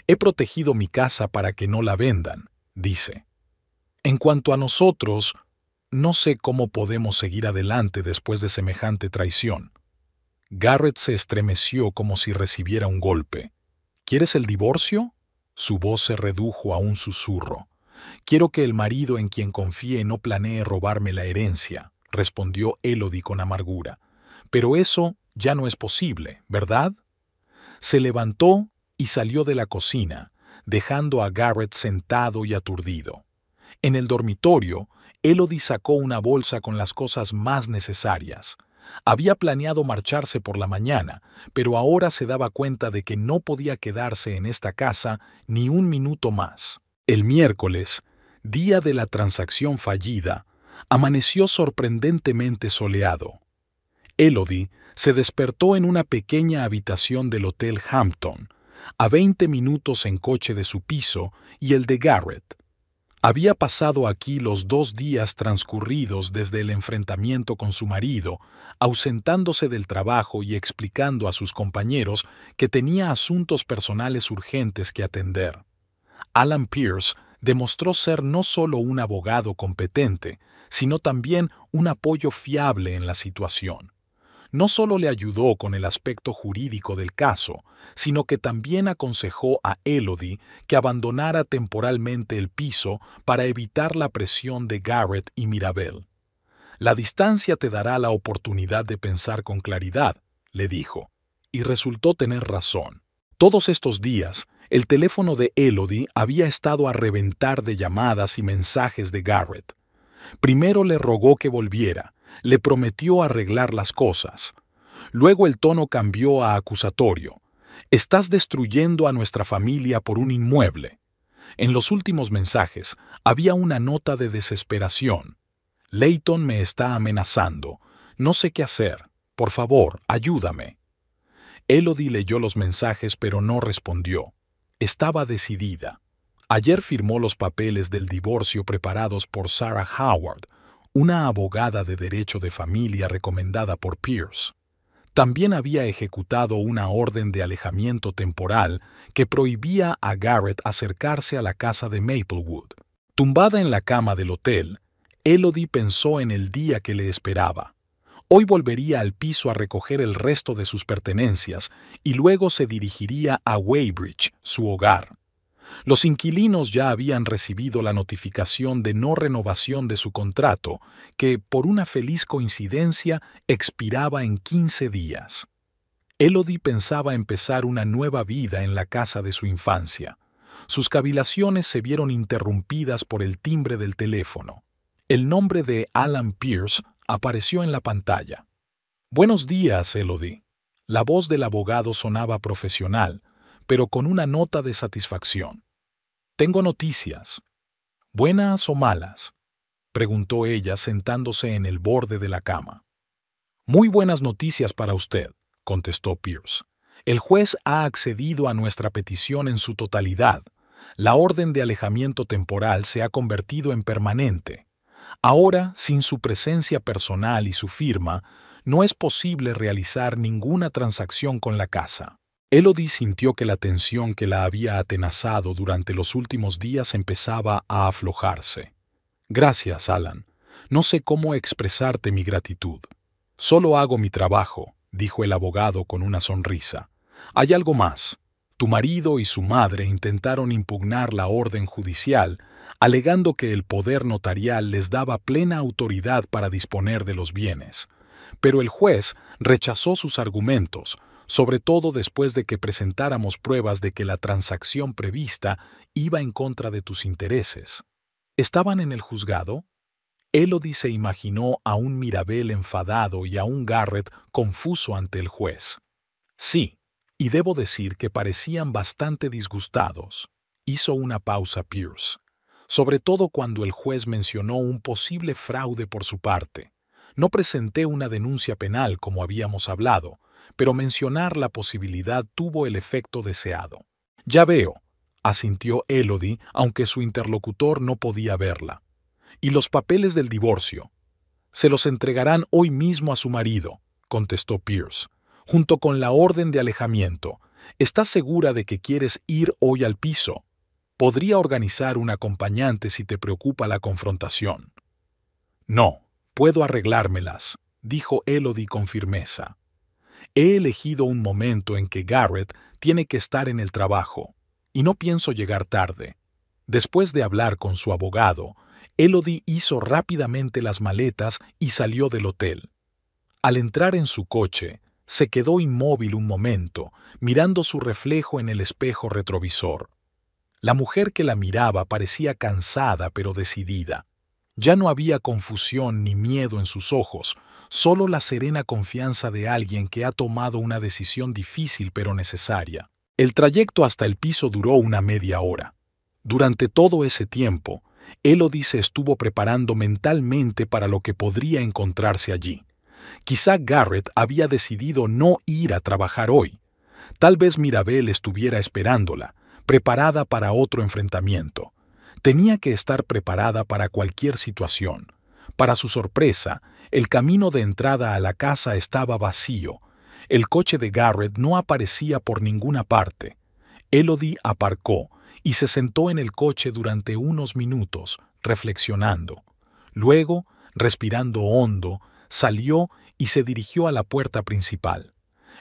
He protegido mi casa para que no la vendan», dice. «En cuanto a nosotros, no sé cómo podemos seguir adelante después de semejante traición». Garrett se estremeció como si recibiera un golpe. «¿Quieres el divorcio?». Su voz se redujo a un susurro. «Quiero que el marido en quien confíe no planee robarme la herencia», respondió Elodie con amargura. «Pero eso ya no es posible, ¿verdad?». Se levantó y salió de la cocina, dejando a Garrett sentado y aturdido. En el dormitorio, Elodie sacó una bolsa con las cosas más necesarias. Había planeado marcharse por la mañana, pero ahora se daba cuenta de que no podía quedarse en esta casa ni un minuto más. El miércoles, día de la transacción fallida, amaneció sorprendentemente soleado. Elodie se despertó en una pequeña habitación del Hotel Hampton, a 20 minutos en coche de su piso y el de Garrett. Había pasado aquí los 2 días transcurridos desde el enfrentamiento con su marido, ausentándose del trabajo y explicando a sus compañeros que tenía asuntos personales urgentes que atender. Alan Pierce demostró ser no solo un abogado competente, sino también un apoyo fiable en la situación. No solo le ayudó con el aspecto jurídico del caso, sino que también aconsejó a Elodie que abandonara temporalmente el piso para evitar la presión de Garrett y Mirabel. «La distancia te dará la oportunidad de pensar con claridad», le dijo, y resultó tener razón. Todos estos días, el teléfono de Elodie había estado a reventar de llamadas y mensajes de Garrett. Primero le rogó que volviera, le prometió arreglar las cosas. Luego el tono cambió a acusatorio. «Estás destruyendo a nuestra familia por un inmueble». En los últimos mensajes había una nota de desesperación. «Layton me está amenazando. No sé qué hacer. Por favor, ayúdame». Elodie leyó los mensajes pero no respondió. Estaba decidida. Ayer firmó los papeles del divorcio preparados por Sarah Howard, una abogada de derecho de familia recomendada por Pierce. También había ejecutado una orden de alejamiento temporal que prohibía a Garrett acercarse a la casa de Maplewood. Tumbada en la cama del hotel, Elodie pensó en el día que le esperaba. Hoy volvería al piso a recoger el resto de sus pertenencias y luego se dirigiría a Weybridge, su hogar. Los inquilinos ya habían recibido la notificación de no renovación de su contrato, que, por una feliz coincidencia, expiraba en 15 días. Elodie pensaba empezar una nueva vida en la casa de su infancia. Sus cavilaciones se vieron interrumpidas por el timbre del teléfono. El nombre de Alan Pierce apareció en la pantalla. «Buenos días, Elodie». La voz del abogado sonaba profesional, pero con una nota de satisfacción. «Tengo noticias». «¿Buenas o malas?», preguntó ella sentándose en el borde de la cama. «Muy buenas noticias para usted», contestó Pierce. «El juez ha accedido a nuestra petición en su totalidad. La orden de alejamiento temporal se ha convertido en permanente. Ahora, sin su presencia personal y su firma, no es posible realizar ninguna transacción con la casa». Elodie sintió que la tensión que la había atenazado durante los últimos días empezaba a aflojarse. «Gracias, Alan. No sé cómo expresarte mi gratitud». «Solo hago mi trabajo», dijo el abogado con una sonrisa. «Hay algo más. Tu marido y su madre intentaron impugnar la orden judicial, alegando que el poder notarial les daba plena autoridad para disponer de los bienes. Pero el juez rechazó sus argumentos, sobre todo después de que presentáramos pruebas de que la transacción prevista iba en contra de tus intereses». «¿Estaban en el juzgado?» Elodie se imaginó a un Mirabel enfadado y a un Garrett confuso ante el juez. «Sí, y debo decir que parecían bastante disgustados», hizo una pausa Pierce. «Sobre todo cuando el juez mencionó un posible fraude por su parte. No presenté una denuncia penal como habíamos hablado, pero mencionar la posibilidad tuvo el efecto deseado». «Ya veo», asintió Elodie, aunque su interlocutor no podía verla. «¿Y los papeles del divorcio?» «Se los entregarán hoy mismo a su marido», contestó Pierce, «junto con la orden de alejamiento. ¿Estás segura de que quieres ir hoy al piso? Podría organizar un acompañante si te preocupa la confrontación». «No, puedo arreglármelas», dijo Elodie con firmeza. «He elegido un momento en que Garrett tiene que estar en el trabajo, y no pienso llegar tarde». Después de hablar con su abogado, Elodie hizo rápidamente las maletas y salió del hotel. Al entrar en su coche, se quedó inmóvil un momento, mirando su reflejo en el espejo retrovisor. La mujer que la miraba parecía cansada pero decidida. Ya no había confusión ni miedo en sus ojos, solo la serena confianza de alguien que ha tomado una decisión difícil pero necesaria. El trayecto hasta el piso duró una media hora. Durante todo ese tiempo, Elodie se estuvo preparando mentalmente para lo que podría encontrarse allí. Quizá Garrett había decidido no ir a trabajar hoy. Tal vez Mirabel estuviera esperándola, preparada para otro enfrentamiento. Tenía que estar preparada para cualquier situación. Para su sorpresa, el camino de entrada a la casa estaba vacío. El coche de Garrett no aparecía por ninguna parte. Elodie aparcó y se sentó en el coche durante unos minutos, reflexionando. Luego, respirando hondo, salió y se dirigió a la puerta principal.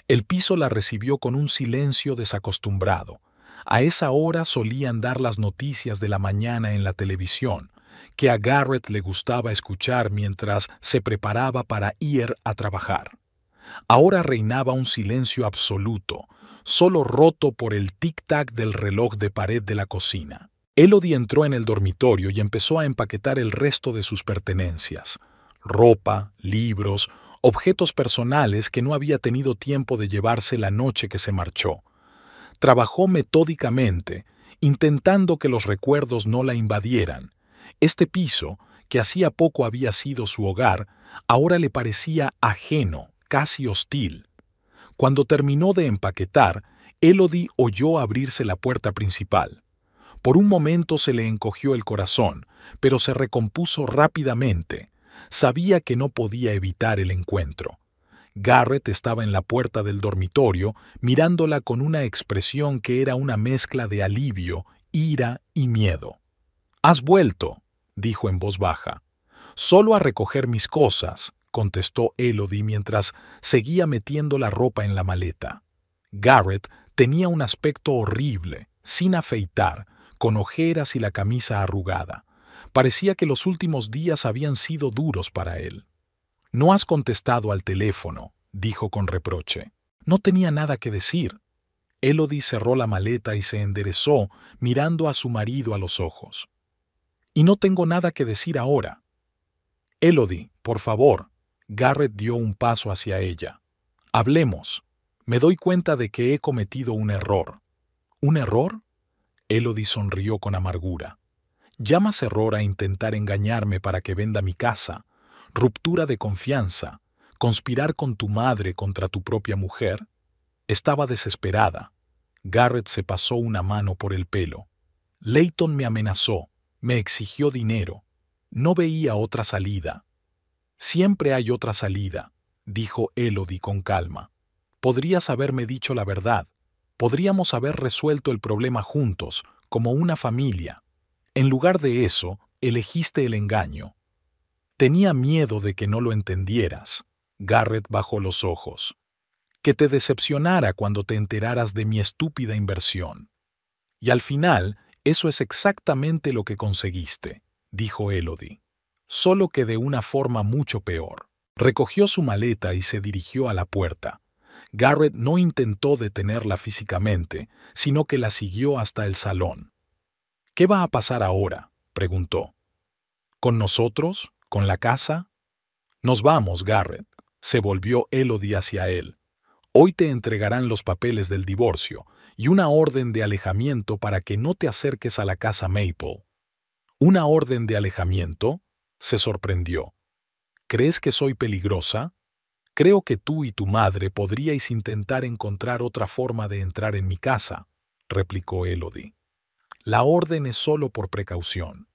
El piso la recibió con un silencio desacostumbrado. A esa hora solían dar las noticias de la mañana en la televisión, que a Garrett le gustaba escuchar mientras se preparaba para ir a trabajar. Ahora reinaba un silencio absoluto, solo roto por el tic-tac del reloj de pared de la cocina. Elodie entró en el dormitorio y empezó a empaquetar el resto de sus pertenencias: ropa, libros, objetos personales que no había tenido tiempo de llevarse la noche que se marchó. Trabajó metódicamente, intentando que los recuerdos no la invadieran. Este piso, que hacía poco había sido su hogar, ahora le parecía ajeno, casi hostil. Cuando terminó de empaquetar, Elodie oyó abrirse la puerta principal. Por un momento se le encogió el corazón, pero se recompuso rápidamente. Sabía que no podía evitar el encuentro. Garrett estaba en la puerta del dormitorio, mirándola con una expresión que era una mezcla de alivio, ira y miedo. «¿Has vuelto?», dijo en voz baja. «Solo a recoger mis cosas», contestó Elodie mientras seguía metiendo la ropa en la maleta. Garrett tenía un aspecto horrible, sin afeitar, con ojeras y la camisa arrugada. Parecía que los últimos días habían sido duros para él. «No has contestado al teléfono», dijo con reproche. «No tenía nada que decir». Elodie cerró la maleta y se enderezó, mirando a su marido a los ojos. «Y no tengo nada que decir ahora». «Elodie, por favor». Garrett dio un paso hacia ella. «Hablemos. Me doy cuenta de que he cometido un error». «¿Un error?». Elodie sonrió con amargura. «¿Llamas error a intentar engañarme para que venda mi casa? Ruptura de confianza, conspirar con tu madre contra tu propia mujer». Estaba desesperada. Garrett se pasó una mano por el pelo. «Leighton me amenazó, me exigió dinero. No veía otra salida». «Siempre hay otra salida», dijo Elodie con calma. «Podrías haberme dicho la verdad. Podríamos haber resuelto el problema juntos, como una familia. En lugar de eso, elegiste el engaño». «Tenía miedo de que no lo entendieras». Garrett bajó los ojos. «Que te decepcionara cuando te enteraras de mi estúpida inversión». «Y al final, eso es exactamente lo que conseguiste», dijo Elodie. «Solo que de una forma mucho peor». Recogió su maleta y se dirigió a la puerta. Garrett no intentó detenerla físicamente, sino que la siguió hasta el salón. «¿Qué va a pasar ahora?», preguntó. «¿Con nosotros? ¿Con la casa?» «Nos vamos, Garrett», se volvió Elodie hacia él. «Hoy te entregarán los papeles del divorcio y una orden de alejamiento para que no te acerques a la casa Maple». «¿Una orden de alejamiento?», se sorprendió. «¿Crees que soy peligrosa? Creo que tú y tu madre podríais intentar encontrar otra forma de entrar en mi casa», replicó Elodie. «La orden es solo por precaución».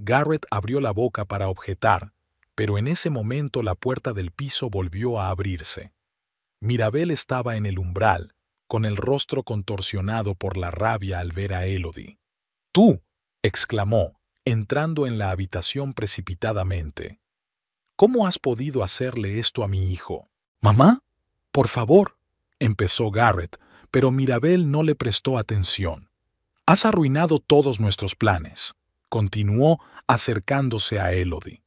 Garrett abrió la boca para objetar, pero en ese momento la puerta del piso volvió a abrirse. Mirabel estaba en el umbral, con el rostro contorsionado por la rabia al ver a Elodie. «¡Tú!», exclamó, entrando en la habitación precipitadamente. «¿Cómo has podido hacerle esto a mi hijo?» «Mamá, por favor», empezó Garrett, pero Mirabel no le prestó atención. «Has arruinado todos nuestros planes», continuó acercándose a Elodie.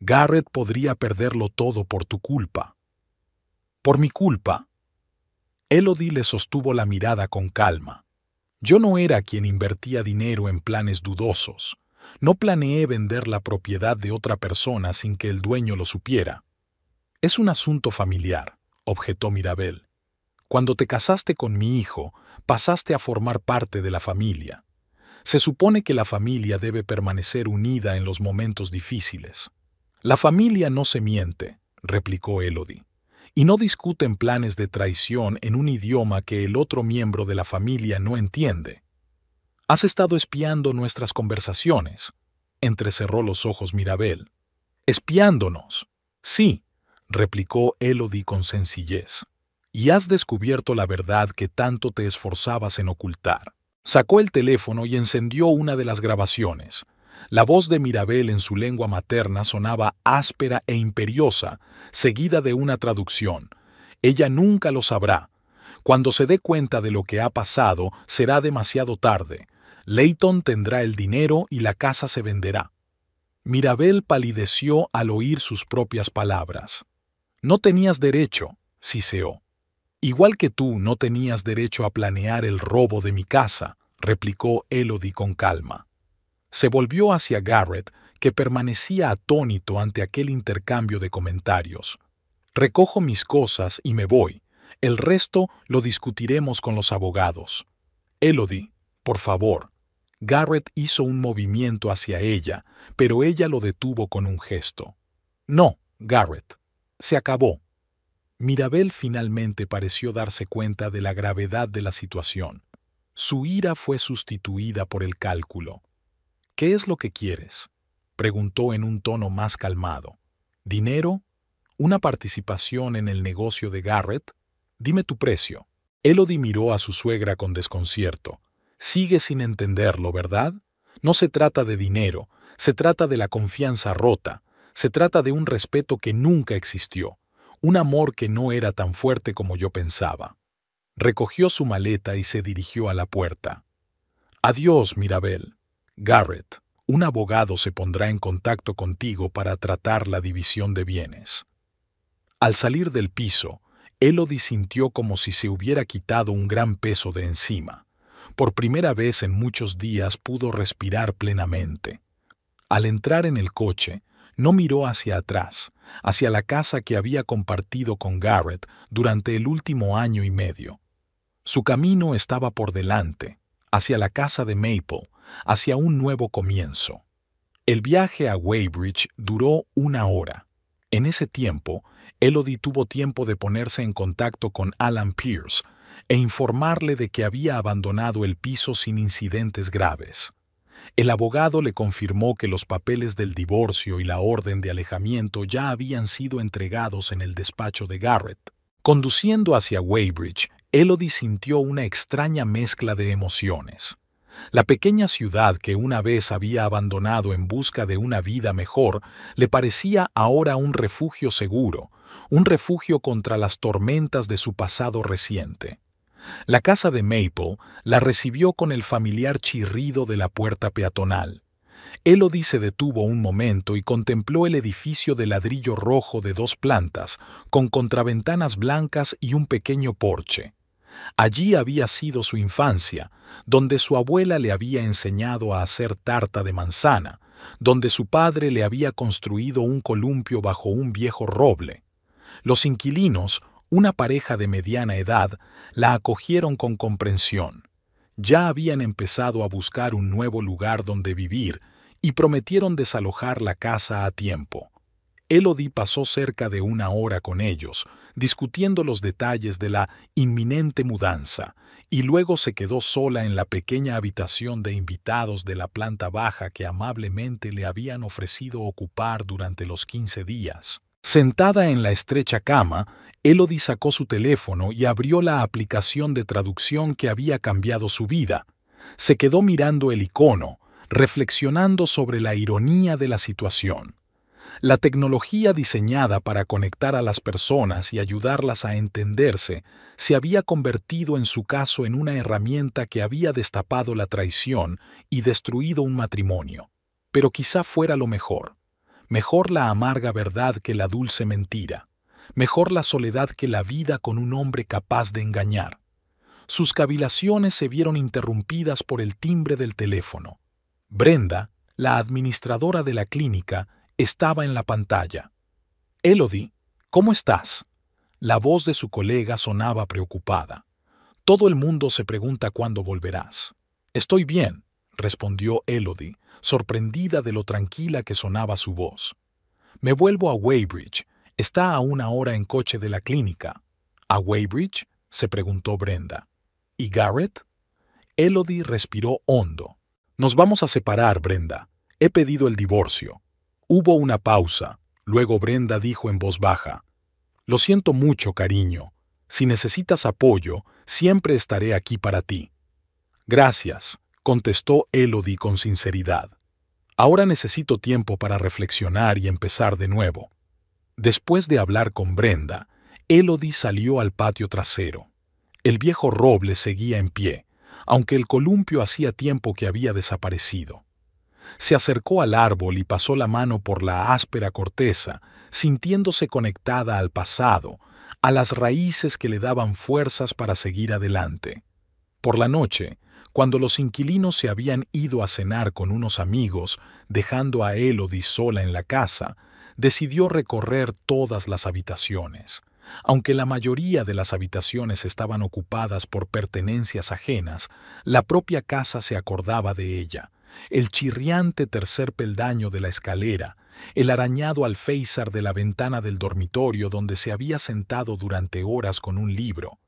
«Garrett podría perderlo todo por tu culpa». «¿Por mi culpa?». Elodie le sostuvo la mirada con calma. «Yo no era quien invertía dinero en planes dudosos. No planeé vender la propiedad de otra persona sin que el dueño lo supiera». «Es un asunto familiar», objetó Mirabel. «Cuando te casaste con mi hijo, pasaste a formar parte de la familia. Se supone que la familia debe permanecer unida en los momentos difíciles». «La familia no se miente», replicó Elodie, «y no discuten planes de traición en un idioma que el otro miembro de la familia no entiende». Has estado espiando nuestras conversaciones. Entrecerró los ojos Mirabel. Espiándonos. Sí, replicó Elodie con sencillez. Y has descubierto la verdad que tanto te esforzabas en ocultar. Sacó el teléfono y encendió una de las grabaciones. La voz de Mirabel en su lengua materna sonaba áspera e imperiosa, seguida de una traducción. Ella nunca lo sabrá. Cuando se dé cuenta de lo que ha pasado, será demasiado tarde. Leighton tendrá el dinero y la casa se venderá. Mirabel palideció al oír sus propias palabras. No tenías derecho, siseó. Igual que tú no tenías derecho a planear el robo de mi casa, replicó Elodie con calma. Se volvió hacia Garrett, que permanecía atónito ante aquel intercambio de comentarios. Recojo mis cosas y me voy. El resto lo discutiremos con los abogados. Elodie, por favor. Garrett hizo un movimiento hacia ella, pero ella lo detuvo con un gesto. No, Garrett. Se acabó. Mirabel finalmente pareció darse cuenta de la gravedad de la situación. Su ira fue sustituida por el cálculo. ¿Qué es lo que quieres?, preguntó en un tono más calmado. ¿Dinero? ¿Una participación en el negocio de Garrett? Dime tu precio. Elodie miró a su suegra con desconcierto. Sigue sin entenderlo, ¿verdad? No se trata de dinero, se trata de la confianza rota, se trata de un respeto que nunca existió, un amor que no era tan fuerte como yo pensaba. Recogió su maleta y se dirigió a la puerta. Adiós, Mirabel. Garrett, un abogado se pondrá en contacto contigo para tratar la división de bienes. Al salir del piso, Elodie sintió como si se hubiera quitado un gran peso de encima. Por primera vez en muchos días pudo respirar plenamente. Al entrar en el coche, no miró hacia atrás, hacia la casa que había compartido con Garrett durante el último año y medio. Su camino estaba por delante, hacia la casa de Maple, hacia un nuevo comienzo. El viaje a Weybridge duró 1 hora. En ese tiempo, Elodie tuvo tiempo de ponerse en contacto con Alan Pierce e informarle de que había abandonado el piso sin incidentes graves. El abogado le confirmó que los papeles del divorcio y la orden de alejamiento ya habían sido entregados en el despacho de Garrett. Conduciendo hacia Weybridge, Elodie sintió una extraña mezcla de emociones. La pequeña ciudad que una vez había abandonado en busca de una vida mejor le parecía ahora un refugio seguro, un refugio contra las tormentas de su pasado reciente. La casa de Maple la recibió con el familiar chirrido de la puerta peatonal. Elodie se detuvo un momento y contempló el edificio de ladrillo rojo de 2 plantas, con contraventanas blancas y un pequeño porche. Allí había sido su infancia, donde su abuela le había enseñado a hacer tarta de manzana, donde su padre le había construido un columpio bajo un viejo roble. Los inquilinos, una pareja de mediana edad, la acogieron con comprensión. Ya habían empezado a buscar un nuevo lugar donde vivir y prometieron desalojar la casa a tiempo. Elodie pasó cerca de 1 hora con ellos, discutiendo los detalles de la inminente mudanza, y luego se quedó sola en la pequeña habitación de invitados de la planta baja que amablemente le habían ofrecido ocupar durante los 15 días. Sentada en la estrecha cama, Elodie sacó su teléfono y abrió la aplicación de traducción que había cambiado su vida. Se quedó mirando el icono, reflexionando sobre la ironía de la situación. La tecnología diseñada para conectar a las personas y ayudarlas a entenderse se había convertido en su caso en una herramienta que había destapado la traición y destruido un matrimonio. Pero quizá fuera lo mejor. Mejor la amarga verdad que la dulce mentira. Mejor la soledad que la vida con un hombre capaz de engañar. Sus cavilaciones se vieron interrumpidas por el timbre del teléfono. Brenda, la administradora de la clínica, estaba en la pantalla. Elodie, ¿cómo estás? La voz de su colega sonaba preocupada. Todo el mundo se pregunta cuándo volverás. Estoy bien, respondió Elodie, sorprendida de lo tranquila que sonaba su voz. Me vuelvo a Weybridge. Está a 1 hora en coche de la clínica. ¿A Weybridge?, se preguntó Brenda. ¿Y Garrett? Elodie respiró hondo. Nos vamos a separar, Brenda. He pedido el divorcio. Hubo una pausa. Luego Brenda dijo en voz baja: Lo siento mucho, cariño. Si necesitas apoyo, siempre estaré aquí para ti. Gracias, contestó Elodie con sinceridad. Ahora necesito tiempo para reflexionar y empezar de nuevo. Después de hablar con Brenda, Elodie salió al patio trasero. El viejo roble seguía en pie, aunque el columpio hacía tiempo que había desaparecido. Se acercó al árbol y pasó la mano por la áspera corteza, sintiéndose conectada al pasado, a las raíces que le daban fuerzas para seguir adelante. Por la noche, cuando los inquilinos se habían ido a cenar con unos amigos, dejando a Elodie sola en la casa, decidió recorrer todas las habitaciones. Aunque la mayoría de las habitaciones estaban ocupadas por pertenencias ajenas, la propia casa se acordaba de ella. El chirriante tercer peldaño de la escalera, el arañado alféizar de la ventana del dormitorio donde se había sentado durante horas con un libro,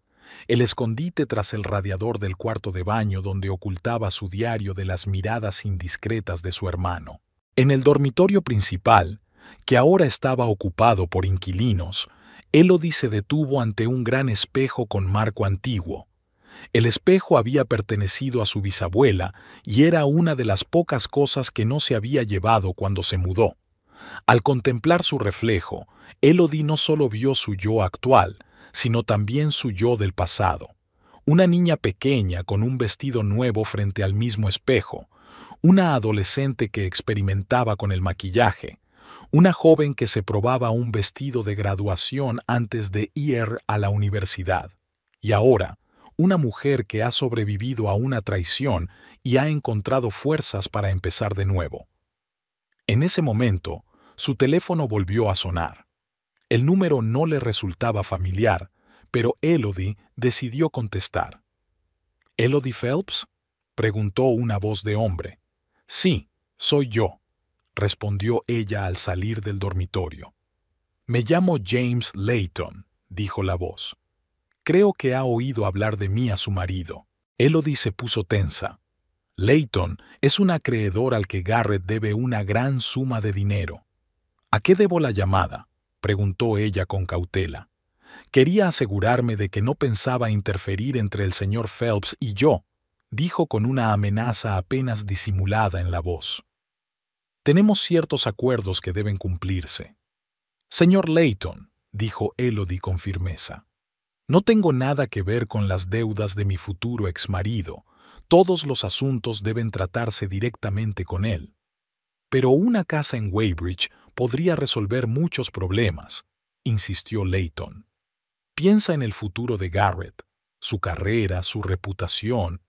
el escondite tras el radiador del cuarto de baño donde ocultaba su diario de las miradas indiscretas de su hermano. En el dormitorio principal, que ahora estaba ocupado por inquilinos, Elodie se detuvo ante un gran espejo con marco antiguo. El espejo había pertenecido a su bisabuela y era una de las pocas cosas que no se había llevado cuando se mudó. Al contemplar su reflejo, Elodie no solo vio su yo actual, sino también su yo del pasado. Una niña pequeña con un vestido nuevo frente al mismo espejo, una adolescente que experimentaba con el maquillaje, una joven que se probaba un vestido de graduación antes de ir a la universidad, y ahora, una mujer que ha sobrevivido a una traición y ha encontrado fuerzas para empezar de nuevo. En ese momento, su teléfono volvió a sonar. El número no le resultaba familiar, pero Elodie decidió contestar. ¿Elodie Phelps?, preguntó una voz de hombre. Sí, soy yo, respondió ella al salir del dormitorio. Me llamo James Layton, dijo la voz. Creo que ha oído hablar de mí a su marido. Elodie se puso tensa. Layton es un acreedor al que Garrett debe una gran suma de dinero. ¿A qué debo la llamada?, preguntó ella con cautela. Quería asegurarme de que no pensaba interferir entre el señor Phelps y yo, dijo con una amenaza apenas disimulada en la voz. Tenemos ciertos acuerdos que deben cumplirse. Señor Layton, dijo Elodie con firmeza. No tengo nada que ver con las deudas de mi futuro exmarido. Todos los asuntos deben tratarse directamente con él. Pero una casa en Weybridge podría resolver muchos problemas, insistió Layton. Piensa en el futuro de Garrett, su carrera, su reputación.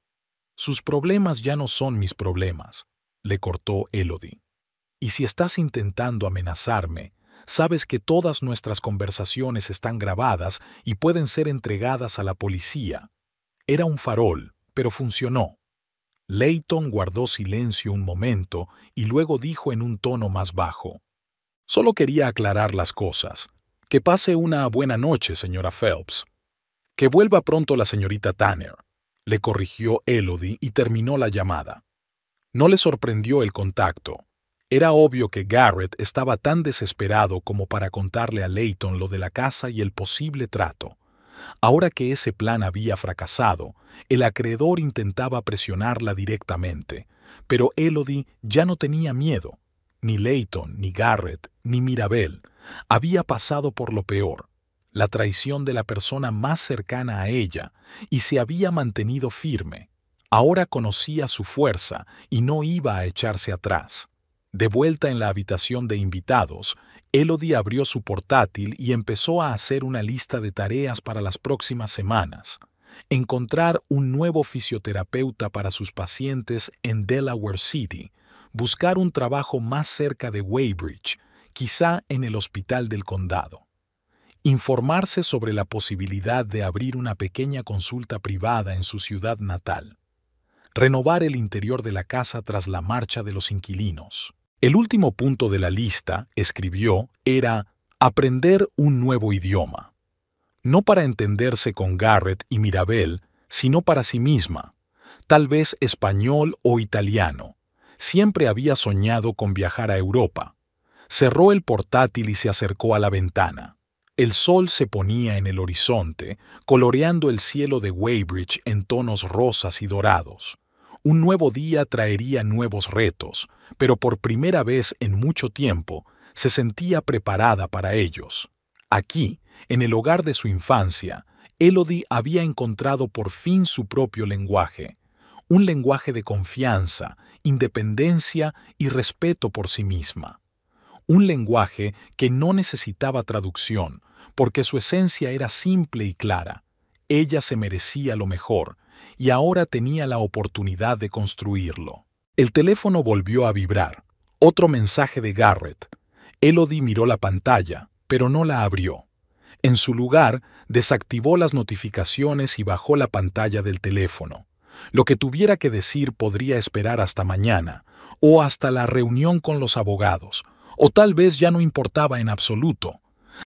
Sus problemas ya no son mis problemas, le cortó Elodie. Y si estás intentando amenazarme, sabes que todas nuestras conversaciones están grabadas y pueden ser entregadas a la policía. Era un farol, pero funcionó. Layton guardó silencio un momento y luego dijo en un tono más bajo. Solo quería aclarar las cosas. Que pase una buena noche, señora Phelps. Que vuelva pronto la señorita Tanner, le corrigió Elodie y terminó la llamada. No le sorprendió el contacto. Era obvio que Garrett estaba tan desesperado como para contarle a Layton lo de la casa y el posible trato. Ahora que ese plan había fracasado, el acreedor intentaba presionarla directamente, pero Elodie ya no tenía miedo. Ni Layton, ni Garrett, ni Mirabel había pasado por lo peor, la traición de la persona más cercana a ella, y se había mantenido firme. Ahora conocía su fuerza y no iba a echarse atrás. De vuelta en la habitación de invitados, Elodie abrió su portátil y empezó a hacer una lista de tareas para las próximas semanas. Encontrar un nuevo fisioterapeuta para sus pacientes en Delaware City, buscar un trabajo más cerca de Weybridge, quizá en el hospital del condado. Informarse sobre la posibilidad de abrir una pequeña consulta privada en su ciudad natal. Renovar el interior de la casa tras la marcha de los inquilinos. El último punto de la lista, escribió, era aprender un nuevo idioma. No para entenderse con Garrett y Mirabel, sino para sí misma. tal vez español o italiano. Siempre había soñado con viajar a Europa. Cerró el portátil y se acercó a la ventana. El sol se ponía en el horizonte, coloreando el cielo de Weybridge en tonos rosas y dorados. Un nuevo día traería nuevos retos, pero por primera vez en mucho tiempo se sentía preparada para ellos. Aquí, en el hogar de su infancia, Elodie había encontrado por fin su propio lenguaje, un lenguaje de confianza, independencia y respeto por sí misma. Un lenguaje que no necesitaba traducción, porque su esencia era simple y clara. Ella se merecía lo mejor, y ahora tenía la oportunidad de construirlo. El teléfono volvió a vibrar. Otro mensaje de Garrett. Elodie miró la pantalla, pero no la abrió. En su lugar, desactivó las notificaciones y bajó la pantalla del teléfono. Lo que tuviera que decir podría esperar hasta mañana, o hasta la reunión con los abogados, o tal vez ya no importaba en absoluto.